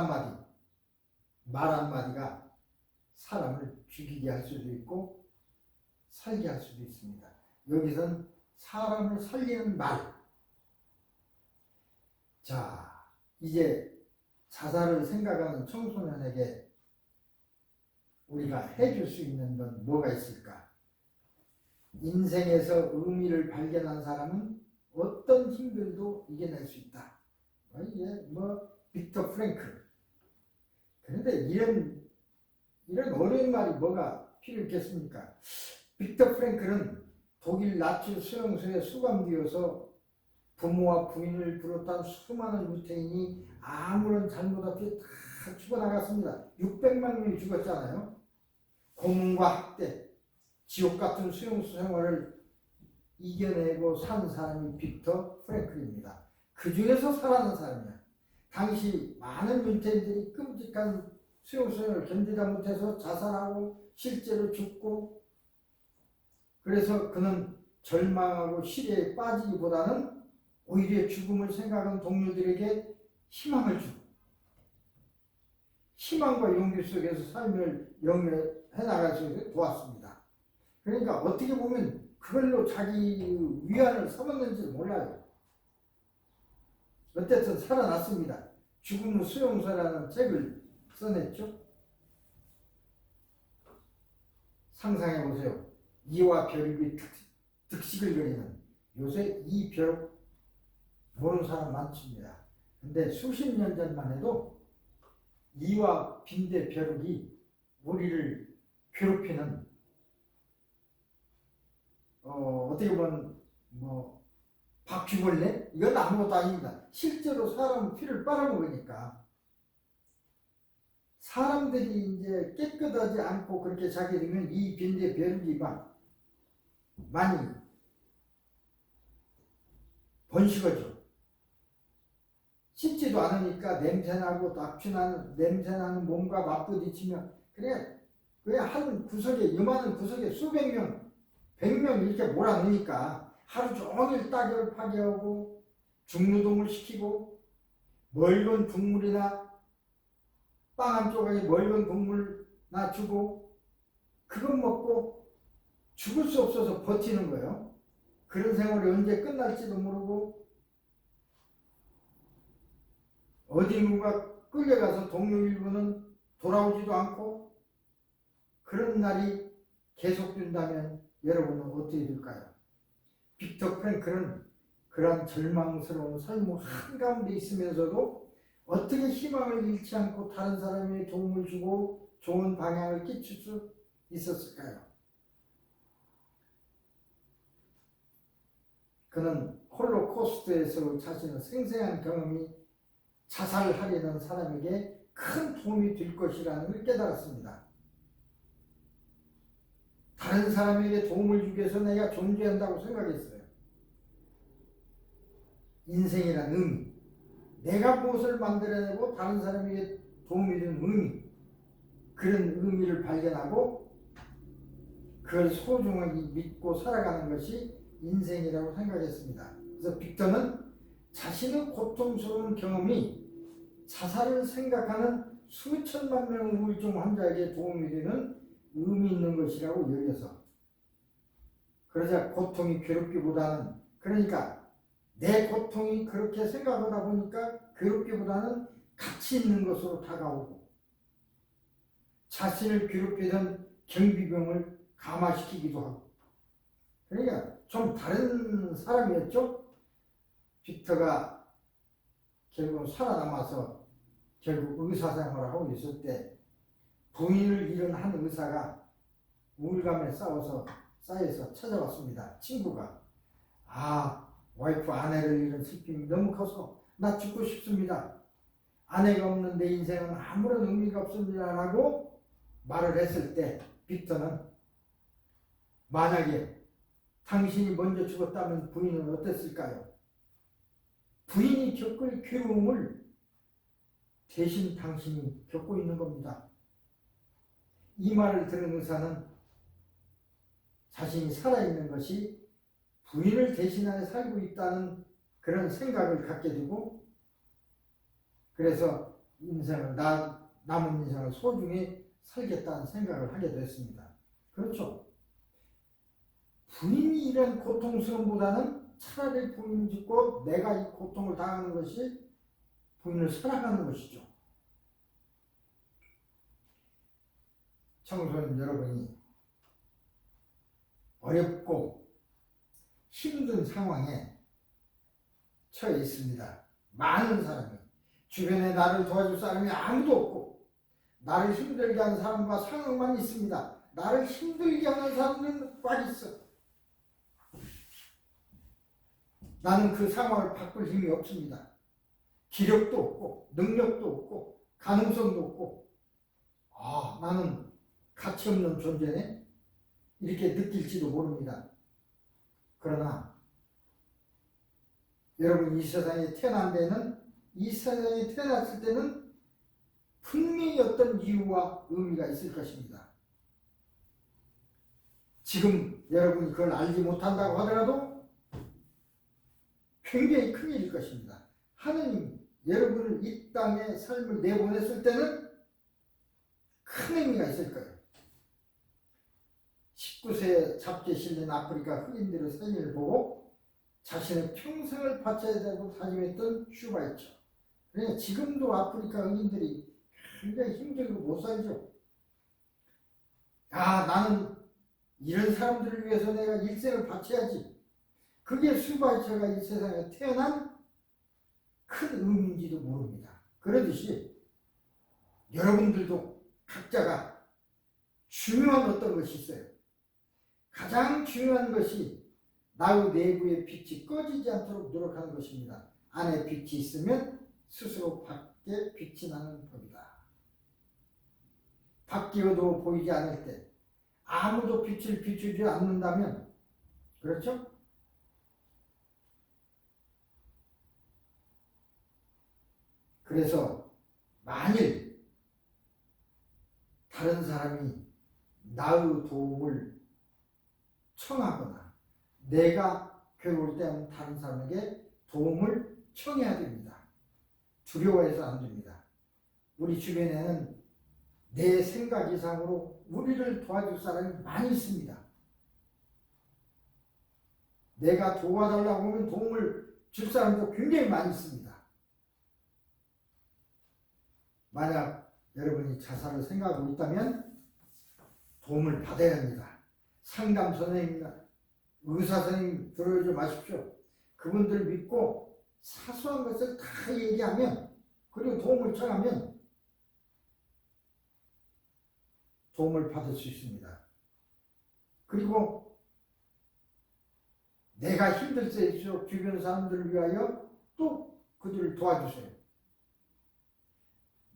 한마디가 사람을 죽이게 할 수도 있고 살게 할 수도 있습니다. 여기선 사람을 살리는 말. 자, 이제 자살을 생각하는 청소년에게 우리가 해줄 수 있는 건 뭐가 있을까? 인생에서 의미를 발견한 사람은 어떤 힘들도 이겨낼 수 있다. 이게 빅터 프랭클. 그런데 이런 어려운 말이 뭐가 필요 있겠습니까? 빅터 프랭클은 독일 나치 수용소에 수감되어서 부모와 부인을 비롯한 수많은 유태인이 아무런 잘못 없이 다 죽어나갔습니다. 600만 명이 죽었잖아요. 고문과 학대, 지옥 같은 수용소 생활을 이겨내고 산 사람이 빅터 프랭클입니다. 그 중에서 살아난 사람이야. 당시 많은 유태인들이 끔찍한 수용소 생활을 견디다 못해서 자살하고 실제로 죽고, 그래서 그는 절망하고 시리에 빠지기보다는 오히려 죽음을 생각한 동료들에게 희망을 주고 희망과 용기 속에서 삶을 영위해 나갈 수 있게 도왔습니다. 그러니까 어떻게 보면 그걸로 자기 위안을 삼았는지 몰라요. 어쨌든 살아났습니다. 죽음의 수용소라는 책을 써냈죠. 상상해보세요. 이와 벼룩이 득식을 그리는, 요새 이 벼룩 모르는 사람 많습니다. 근데 수십 년 전만 해도 이와 빈대 벼룩이 우리를 괴롭히는, 어떻게 보면 바퀴벌레? 이건 아무것도 아닙니다. 실제로 사람 피를 빨아먹으니까 사람들이 이제 깨끗하지 않고 그렇게 자게 되면 이 빈대 벼룩이 막 많이 번식하죠. 씻지도 않으니까 냄새나고 낙취나는, 냄새나는 몸과 맞부딪히면 그냥 한 구석에, 요만한 구석에 수백 명, 100명 이렇게 몰아넣으니까 하루 종일 따개를 파괴하고 중노동을 시키고, 멀건 국물이나 빵 한 조각에 멀건 국물나 주고 그것 먹고 죽을 수 없어서 버티는 거예요. 그런 생활이 언제 끝날지도 모르고, 어딘가 끌려가서 동료 일부는 돌아오지도 않고, 그런 날이 계속된다면 여러분은 어떻게 될까요? 빅터 프랭클은 그런 절망스러운 삶의 한가운데 있으면서도 어떻게 희망을 잃지 않고 다른 사람에게 도움을 주고 좋은 방향을 끼칠 수 있었을까요? 그는 홀로코스트에서 자신의 생생한 경험이 자살하려는 사람에게 큰 도움이 될 것이라는 걸 깨달았습니다. 다른 사람에게 도움을 주기 위해서 내가 존재한다고 생각했어요. 인생이란 의미, 내가 무엇을 만들어내고 다른 사람에게 도움이 되는 의미, 그런 의미를 발견하고 그걸 소중하게 믿고 살아가는 것이 인생이라고 생각했습니다. 그래서 빅터는 자신의 고통스러운 경험이 자살을 생각하는 수천만 명의 우울증 환자에게 도움이 되는 의미 있는 것이라고 여겨서, 그러자 고통이 괴롭기보다는, 그러니까 내 고통이 그렇게 생각하다 보니까 괴롭기보다는 가치 있는 것으로 다가오고, 자신을 괴롭히던 경비병을 감화시키기도 하고, 그러니까 좀 다른 사람이었죠. 빅터가 결국 살아남아서 결국 의사생활을 하고 있을 때 부인을 잃은 한 의사가 우울감에 쌓여서 찾아왔습니다. 친구가, 와이프 아내를 잃은 슬픔이 너무 커서 나 죽고 싶습니다. 아내가 없는 내 인생은 아무런 의미가 없습니다 라고 말을 했을 때 빅터는, 만약에 당신이 먼저 죽었다면 부인은 어땠을까요? 부인이 겪을 괴로움을 대신 당신이 겪고 있는 겁니다. 이 말을 들은 의사는 자신이 살아있는 것이 부인을 대신하여 살고 있다는 그런 생각을 갖게 되고, 그래서 남은 인생을 소중히 살겠다는 생각을 하게 됐습니다. 그렇죠. 부인이 이런 고통스러움보다는 차라리 부인을 죽고 내가 이 고통을 당하는 것이 부인을 사랑하는 것이죠. 청소년 여러분이 어렵고 힘든 상황에 처해 있습니다. 많은 사람이, 주변에 나를 도와줄 사람이 아무도 없고 나를 힘들게 하는 사람과 상황만 있습니다. 나를 힘들게 하는 사람은 꽉 있어. 나는 그 상황을 바꿀 힘이 없습니다. 기력도 없고 능력도 없고 가능성도 없고 나는 가치 없는 존재네 이렇게 느낄지도 모릅니다. 그러나 여러분 이 세상에 태어났을 때는 분명히 어떤 이유와 의미가 있을 것입니다. 지금 여러분이 그걸 알지 못한다고 하더라도 굉장히 큰 일일 것입니다. 하느님 여러분을 이 땅에 삶을 내보냈을 때는 큰 의미가 있을 거예요. 19세에 잡지에 실린 아프리카 흑인들의 삶을 보고 자신의 평생을 바쳐야 되고 다짐했던 슈바이처. 그러니까 지금도 아프리카 흑인들이 굉장히 힘들고 못 살죠. 나는 이런 사람들을 위해서 내가 일생을 바쳐야지. 그게 슈바이처가 이 세상에 태어난 큰 의미인지도 모릅니다. 그러듯이 여러분들도 각자가 중요한 어떤 것이 있어요. 가장 중요한 것이 나의 내부의 빛이 꺼지지 않도록 노력하는 것입니다. 안에 빛이 있으면 스스로 밖에 빛이 나는 법이다. 밖이 어두워 보이지 않을 때 아무도 빛을 비추지 않는다면, 그렇죠? 그래서 만일 다른 사람이 나의 도움을 청하거나 내가 괴로울 때는 다른 사람에게 도움을 청해야 됩니다. 두려워해서 안 됩니다. 우리 주변에는 내 생각 이상으로 우리를 도와줄 사람이 많이 있습니다. 내가 도와달라고 하면 도움을 줄 사람도 굉장히 많이 있습니다. 만약 여러분이 자살을 생각하고 있다면 도움을 받아야 합니다. 상담 선생님이나 의사 선생님 들어오지 마십시오. 그분들 믿고 사소한 것을 다 얘기하면, 그리고 도움을 청하면 도움을 받을 수 있습니다. 그리고 내가 힘들 때일수록 주변 사람들을 위하여 또 그들을 도와주세요.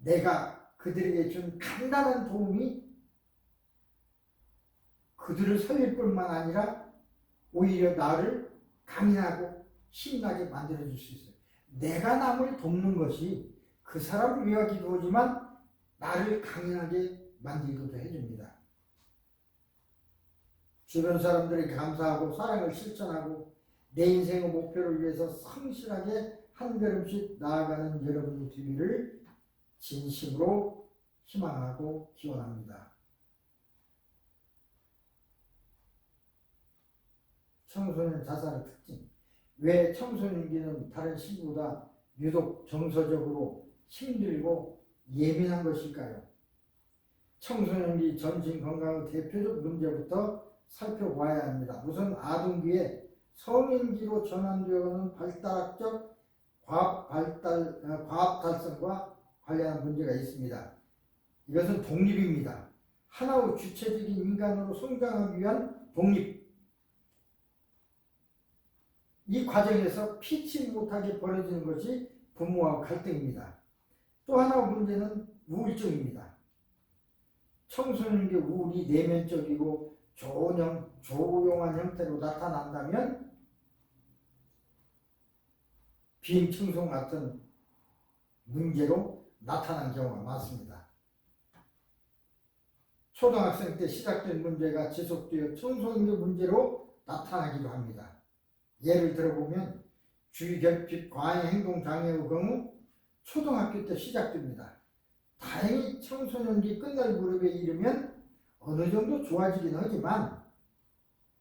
내가 그들에게 준 간단한 도움이 그들을 살릴 뿐만 아니라 오히려 나를 강인하고 힘나게 만들어줄 수 있어요. 내가 남을 돕는 것이 그 사람을 위하기도 하지만 나를 강인하게 만들기도 해줍니다. 주변 사람들이 감사하고 사랑을 실천하고 내 인생의 목표를 위해서 성실하게 한 걸음씩 나아가는 여러분이 되기를 진심으로 희망하고 기원합니다. 청소년 자살의 특징. 왜 청소년기는 다른 시기보다 유독 정서적으로 힘들고 예민한 것일까요? 청소년기 전신 건강의 대표적 문제부터 살펴봐야 합니다. 우선 아동기에 성인기로 전환되어가는 발달학적 과학 달성과 관련한 문제가 있습니다. 이것은 독립입니다. 하나의 주체적인 인간으로 성장하기 위한 독립. 이 과정에서 피치 못하게 벌어지는 것이 부모와 갈등입니다. 또 하나의 문제는 우울증입니다. 청소년기 우울이 내면적이고 조용한 형태로 나타난다면 비행청소 같은 문제로 나타난 경우가 많습니다. 초등학생 때 시작된 문제가 지속되어 청소년기 문제로 나타나기도 합니다. 예를 들어보면 주의결핍 과잉행동 장애의 경우 초등학교 때 시작됩니다. 다행히 청소년기 끝날 무렵에 이르면 어느 정도 좋아지긴 하지만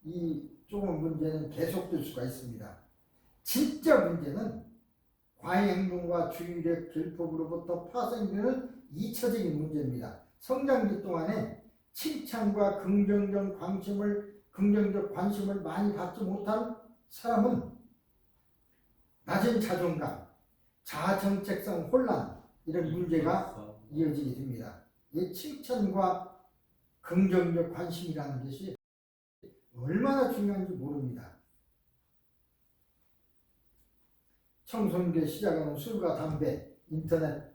이 조금 문제는 계속될 수가 있습니다. 진짜 문제는 과잉행동과 주의력 결핍으로부터 파생되는 2차적인 문제입니다. 성장기 동안에 칭찬과 긍정적 관심을 많이 받지 못한 사람은 낮은 자존감, 자아정체성 혼란 이런 문제가 이어지게 됩니다. 이 칭찬과 긍정적 관심이라는 것이 얼마나 중요한지 모릅니다. 청소년기에 시작하는 술과 담배, 인터넷,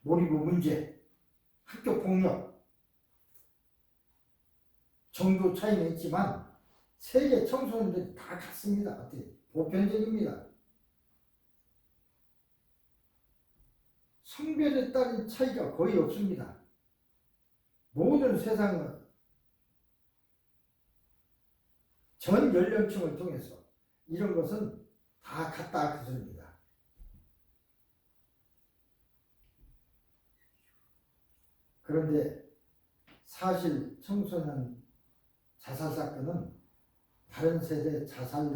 몰입의 문제, 학교 폭력 정도 차이는 있지만 세계 청소년들이 다 같습니다. 어떻게 보편적입니다. 성별에 따른 차이가 거의 없습니다. 모든 세상은 전 연령층을 통해서 이런 것은 다 같다 그 소리입니다. 그런데 사실 청소년 자살 사건은 다른 세대 자살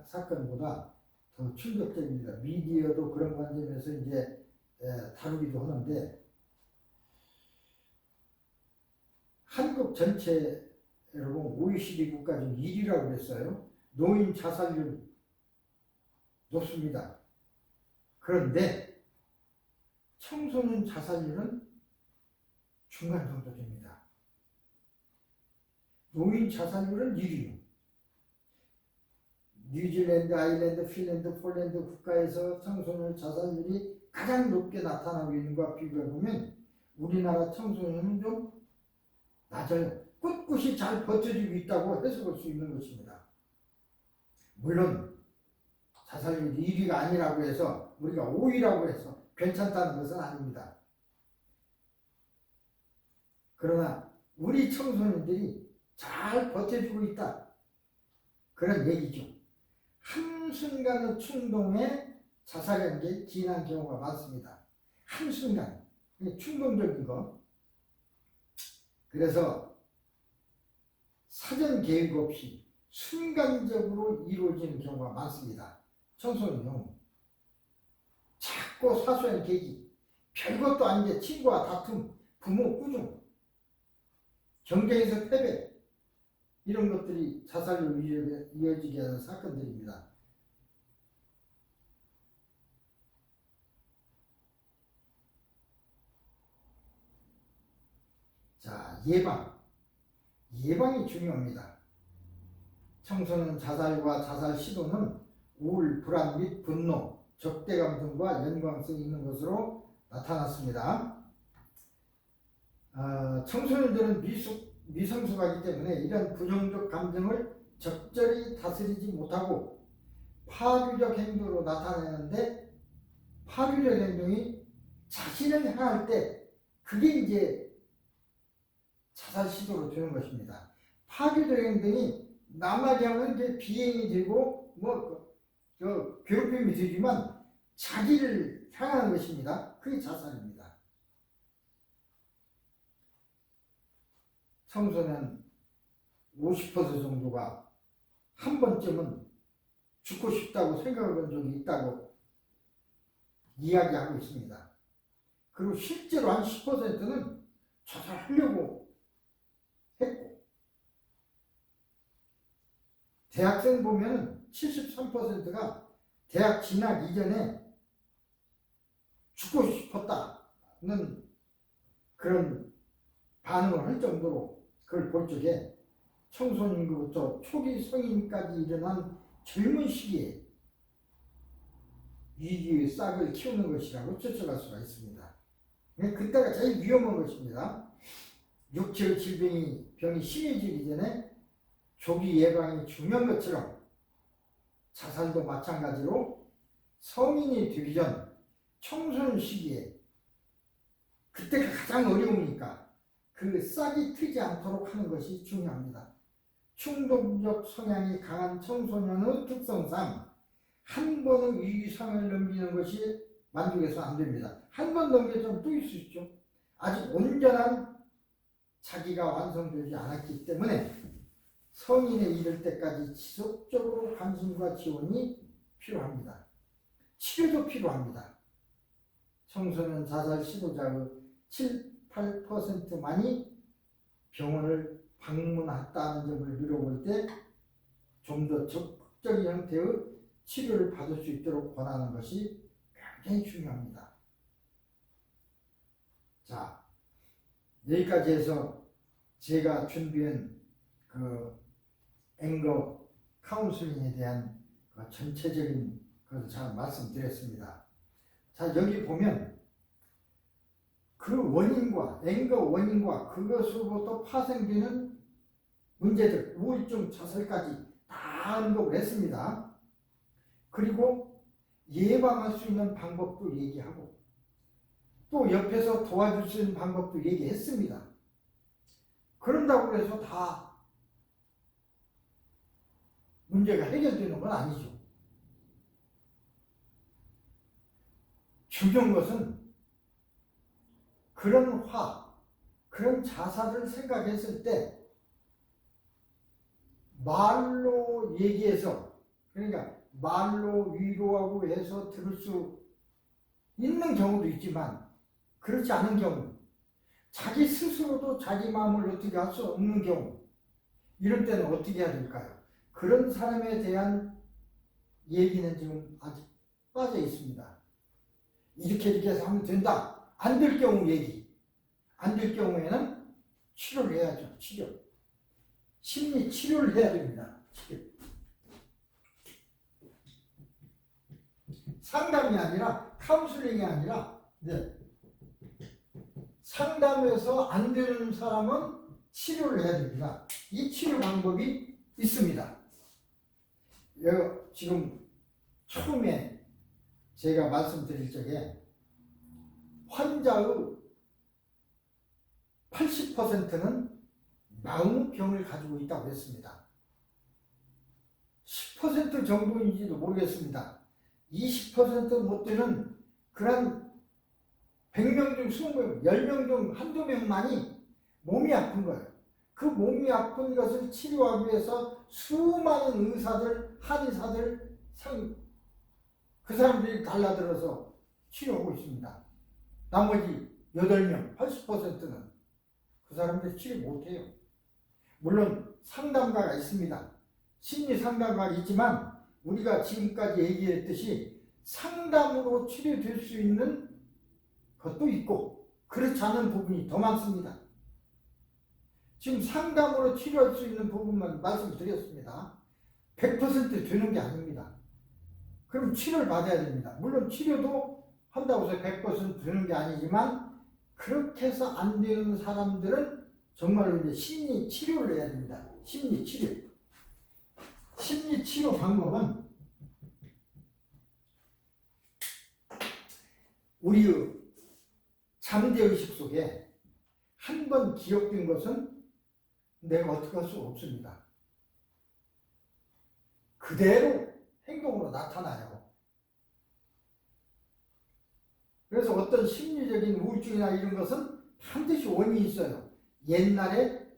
사건보다 더 충격적입니다. 미디어도 그런 관점에서 이제 다루기도 하는데 한국 전체로 보면 OECD 국가 중 1위라고 그랬어요. 노인 자살률 높습니다. 그런데 청소년 자살률은 중간 정도 됩니다. 노인 자살률은 1위요. 뉴질랜드, 아일랜드, 핀란드, 폴란드 국가에서 청소년 자살률이 가장 높게 나타나고 있는 것과 비교해보면 우리나라 청소년은 좀 낮아요. 꿋꿋이 잘 버텨주고 있다고 해석할 수 있는 것입니다. 물론 자살률이 1위가 아니라고 해서 우리가 5위라고 해서 괜찮다는 것은 아닙니다. 그러나 우리 청소년들이 잘 버텨주고 있다. 그런 얘기죠. 한순간의 충동에 자살한 게 지난 경우가 많습니다. 한순간 충동적인 거. 그래서 사전 계획 없이 순간적으로 이루어지는 경우가 많습니다. 청소년은 작고 사소한 계기, 별것도 아닌데 친구와 다툼, 부모 꾸중, 경쟁에서 패배, 이런 것들이 자살로 이어지게 하는 사건들입니다. 자, 예방이 중요합니다. 청소년 자살과 자살 시도는 우울, 불안 및 분노, 적대감 등과 연관성이 있는 것으로 나타났습니다. 청소년들은 미성숙하기 때문에 이런 부정적 감정을 적절히 다스리지 못하고 파괴적 행동으로 나타내는데, 파괴적 행동이 자신을 향할 때 그게 이제 자살 시도로 되는 것입니다. 파괴적 행동이 남에게 하면 이제 비행이 되고 괴롭힘이 되지만 자기를 향하는 것입니다. 그게 자살입니다. 청소년 50% 정도가 한 번쯤은 죽고 싶다고 생각해 본 적이 있다고 이야기하고 있습니다. 그리고 실제로 한 10%는 자살하려고 했고, 대학생 보면 73%가 대학 진학 이전에 죽고 싶었다는 그런 반응을 할 정도로 그걸 볼 적에 청소년부터 초기 성인까지 일어난 젊은 시기에 위기의 싹을 키우는 것이라고 추측할 수가 있습니다. 그때가 제일 위험한 것입니다. 육체의 병이 심해지기 전에 조기 예방이 중요한 것처럼 자살도 마찬가지로 성인이 되기 전 청소년 시기에, 그때가 가장 어려우니까 그 싹이 트지 않도록 하는 것이 중요합니다. 충동적 성향이 강한 청소년의 특성상 한 번의 위기상을 넘기는 것이 만족해서 안 됩니다. 한 번 넘겨서 또 있을 수 있죠. 아직 온전한 자기가 완성되지 않았기 때문에 성인에 이를 때까지 지속적으로 관심과 지원이 필요합니다. 치료도 필요합니다. 청소년 자살 시도자의 7~8%만이 병원을 방문했다는 점을 미뤄볼 때 좀 더 적극적인 형태의 치료를 받을 수 있도록 권하는 것이 굉장히 중요합니다. 자, 여기까지 해서 제가 준비한 그 앵거 카운슬링에 대한 전체적인 것을 잘 말씀드렸습니다. 자, 여기 보면 그 원인과 앵거 원인과 그것으로부터 파생되는 문제들, 우울증, 자살까지 다 언급을 했습니다. 그리고 예방할 수 있는 방법도 얘기하고 또 옆에서 도와줄 수 있는 방법도 얘기했습니다. 그런다고 해서 다 문제가 해결되는 건 아니죠. 중요한 것은 그런 그런 자살을 생각했을 때 말로 얘기해서, 그러니까 말로 위로하고 해서 들을 수 있는 경우도 있지만 그렇지 않은 경우, 자기 스스로도 자기 마음을 어떻게 할 수 없는 경우, 이럴 때는 어떻게 해야 될까요? 그런 사람에 대한 얘기는 지금 아직 빠져 있습니다. 이렇게 해서 하면 된다. 안 될 경우 얘기. 안 될 경우에는 치료를 해야죠. 치료. 심리 치료를 해야 됩니다. 치료. 상담이 아니라, 카운슬링이 아니라, 네. 상담해서 안 되는 사람은 치료를 해야 됩니다. 이 치료 방법이 있습니다. 지금 처음에 제가 말씀드릴 적에 환자의 80%는 마음병을 가지고 있다고 했습니다. 10% 정도인지도 모르겠습니다. 20% 못 되는 그런 100명 중 20명, 10명 중 한두 명만이 몸이 아픈 거예요. 그 몸이 아픈 것을 치료하기 위해서 수많은 의사들, 한의사들, 그 사람들이 달라들어서 치료하고 있습니다. 나머지 8명, 80%는 그 사람들이 치료 못해요. 물론 상담가가 있습니다. 심리 상담가가 있지만 우리가 지금까지 얘기했듯이 상담으로 치료될 수 있는 것도 있고 그렇지 않은 부분이 더 많습니다. 지금 상담으로 치료할 수 있는 부분만 말씀드렸습니다. 100% 되는 게 아닙니다. 그럼 치료를 받아야 됩니다. 물론 치료도 한다고 해서 100% 되는 게 아니지만 그렇게 해서 안 되는 사람들은 정말로 이제 심리 치료를 해야 됩니다. 심리 치료. 심리 치료 방법은 우리의 잠재의식 속에 한 번 기억된 것은 내가 어떻게 할 수가 없습니다. 그대로 행동으로 나타나요. 그래서 어떤 심리적인 우울증이나 이런 것은 반드시 원인이 있어요. 옛날에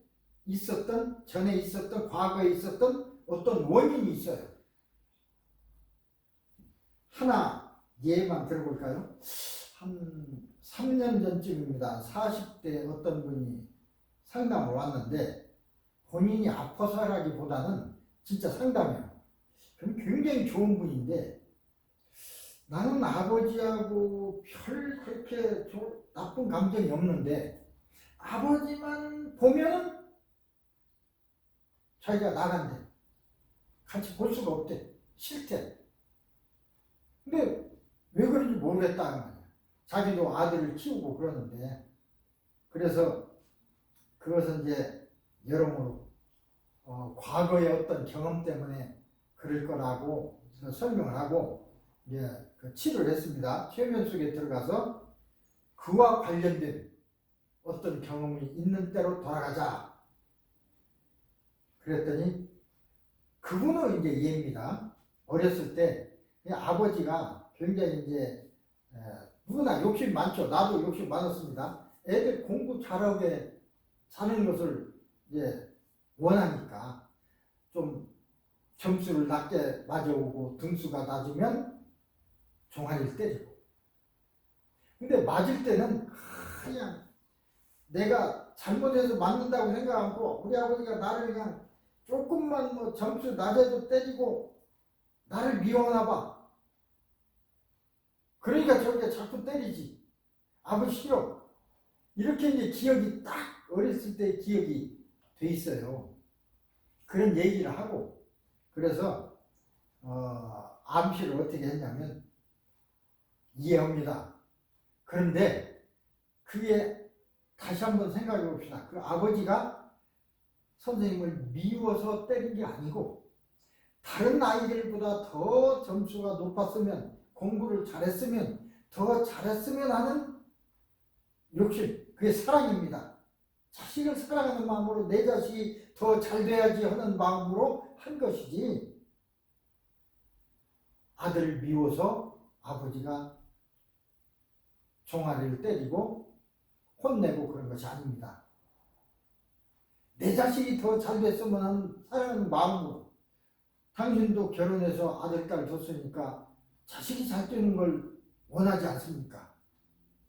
있었던, 전에 있었던, 과거에 있었던 어떤 원인이 있어요. 하나 예만 들어볼까요? 한 3년 전쯤입니다. 40대 어떤 분이 상담을 왔는데 본인이 아파서라기보다는 진짜 상담이에요. 그럼 굉장히 좋은 분인데 나는 아버지하고 별 그렇게 나쁜 감정이 없는데 아버지만 보면은 자기가 나간대. 같이 볼 수가 없대. 싫대. 근데 왜 그런지 모르겠다는 거야. 자기도 아들을 키우고 그러는데. 그래서 그것은 이제 여러모로 과거의 어떤 경험 때문에 그럴 거라고 설명을 하고 이제 그 치료를 했습니다. 최면 속에 들어가서 그와 관련된 어떤 경험이 있는 때로 돌아가자. 그랬더니 그분은 이제 이해입니다. 어렸을 때 아버지가 굉장히 이제 누구나 욕심 많죠. 나도 욕심 많았습니다. 애들 공부 잘하게 사는 것을 이제 원하니까 좀 점수를 낮게 맞아오고 등수가 낮으면 종아리를 때리고. 근데 맞을 때는 그냥 내가 잘못해서 맞는다고 생각하고 우리 아버지가 나를 그냥 조금만 뭐 점수 낮아도 때리고 나를 미워하나 봐. 그러니까 저렇게 자꾸 때리지. 아버지 싫어. 이렇게 이제 기억이 딱 어렸을 때 기억이 돼 있어요. 그런 얘기를 하고 그래서 암시를 어떻게 했냐면 이해합니다. 그런데 그게 다시 한번 생각해 봅시다. 그 아버지가 선생님을 미워서 때린 게 아니고 다른 아이들보다 더 점수가 높았으면 공부를 잘했으면 더 잘했으면 하는 욕심, 그게 사랑입니다. 자식을 사랑하는 마음으로 내 자식이 더 잘 돼야지 하는 마음으로 한 것이지 아들을 미워서 아버지가 종아리를 때리고 혼내고 그런 것이 아닙니다. 내 자식이 더 잘 됐으면 하는 사랑하는 마음으로 당신도 결혼해서 아들, 딸 뒀으니까 자식이 잘 되는 걸 원하지 않습니까?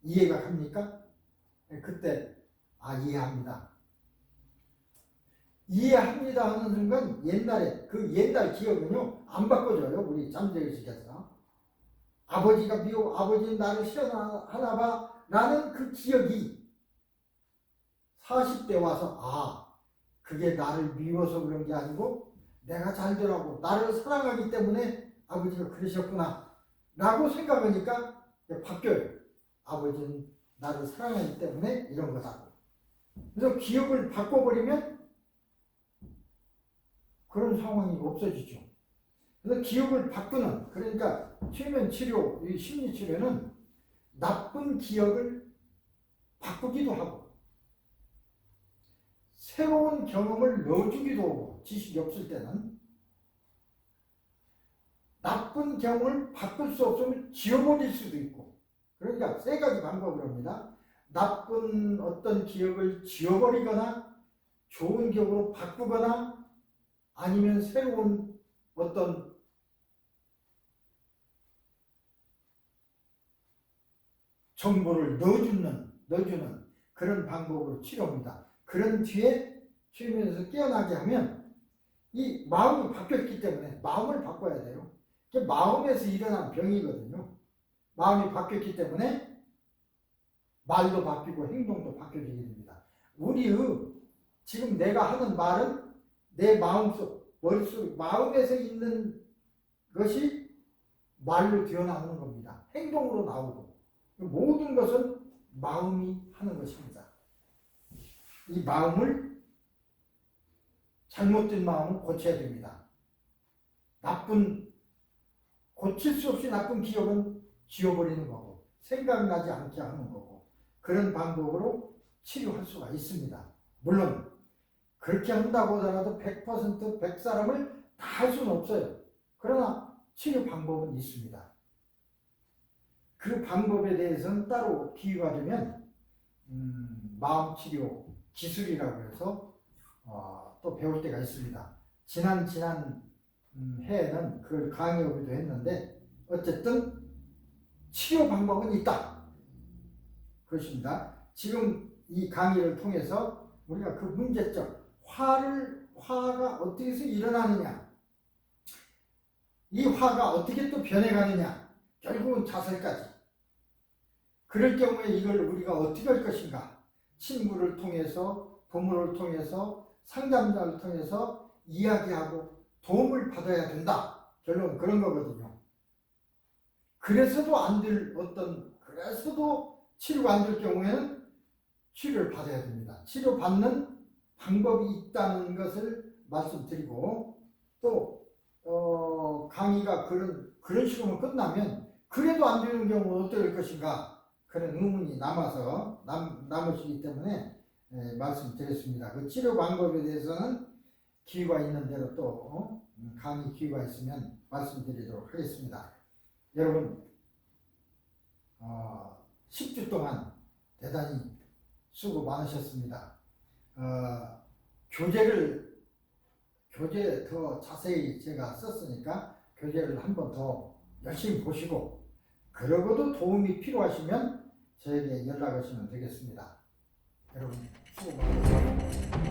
이해가 갑니까? 그때 이해합니다. 이해합니다 하는 순간 옛날에 그 옛날 기억은요 안 바꿔줘요. 우리 잠재의식에서 아버지가 미워, 아버지는 나를 싫어하나 봐 라는 그 기억이 40대 와서 그게 나를 미워서 그런 게 아니고 내가 잘 되라고 나를 사랑하기 때문에 아버지가 그러셨구나 라고 생각하니까 바뀌어요. 아버지는 나를 사랑하기 때문에 이런 거다고. 그래서 기억을 바꿔버리면 그런 상황이 없어지죠. 그래서 기억을 바꾸는, 그러니까 최면 치료, 이 심리 치료는 나쁜 기억을 바꾸기도 하고 새로운 경험을 넣어주기도 하고, 지식이 없을 때는 나쁜 경험을 바꿀 수 없으면 지워버릴 수도 있고, 그러니까 세 가지 방법을 합니다. 나쁜 어떤 기억을 지워버리거나 좋은 기억으로 바꾸거나 아니면 새로운 어떤 정보를 넣어주는 그런 방법으로 치료합니다. 그런 뒤에 최면에서 깨어나게 하면 이 마음이 바뀌었기 때문에 마음을 바꿔야 돼요. 그게 마음에서 일어난 병이거든요. 마음이 바뀌었기 때문에 말도 바뀌고 행동도 바뀌어지게 됩니다. 우리의 지금 내가 하는 말은 내 마음속, 머릿속, 마음에서 있는 것이 말로 튀어나오는 겁니다. 행동으로 나오고 모든 것은 마음이 하는 것입니다. 이 마음을 잘못된 마음을 고쳐야 됩니다. 고칠 수 없이 나쁜 기억은 지워버리는 거고 생각나지 않게 하는 거고 그런 방법으로 치료할 수가 있습니다. 물론 그렇게 한다고 하더라도 100% 100사람을 다 할 수는 없어요. 그러나 치료 방법은 있습니다. 그 방법에 대해서는 따로 기회가 되면 마음치료 기술이라고 해서 또 배울 때가 있습니다. 지난 해에는 그걸 강의하기도 했는데 어쨌든 치료 방법은 있다. 그것입니다. 지금 이 강의를 통해서 우리가 그 문제점, 화가 어떻게 해서 일어나느냐, 이 화가 어떻게 또 변해가느냐, 결국은 자살까지. 그럴 경우에 이걸 우리가 어떻게 할 것인가? 친구를 통해서, 부모를 통해서, 상담자를 통해서 이야기하고 도움을 받아야 된다. 결론은 그런 거거든요. 그래서도 치료가 안 될 경우에는 치료를 받아야 됩니다. 치료받는 방법이 있다는 것을 말씀드리고 또 강의가 그런 식으로 끝나면 그래도 안 되는 경우는 어떻게 될 것인가 그런 의문이 남으시기 때문에 말씀드렸습니다. 그 치료 방법에 대해서는 기회가 있는 대로 또 강의 기회가 있으면 말씀드리도록 하겠습니다. 여러분 10주 동안 대단히 수고 많으셨습니다. 교재 더 자세히 제가 썼으니까 교재를 한 번 더 열심히 보시고 그러고도 도움이 필요하시면 저에게 연락하시면 되겠습니다. 여러분 수고 많으셨습니다.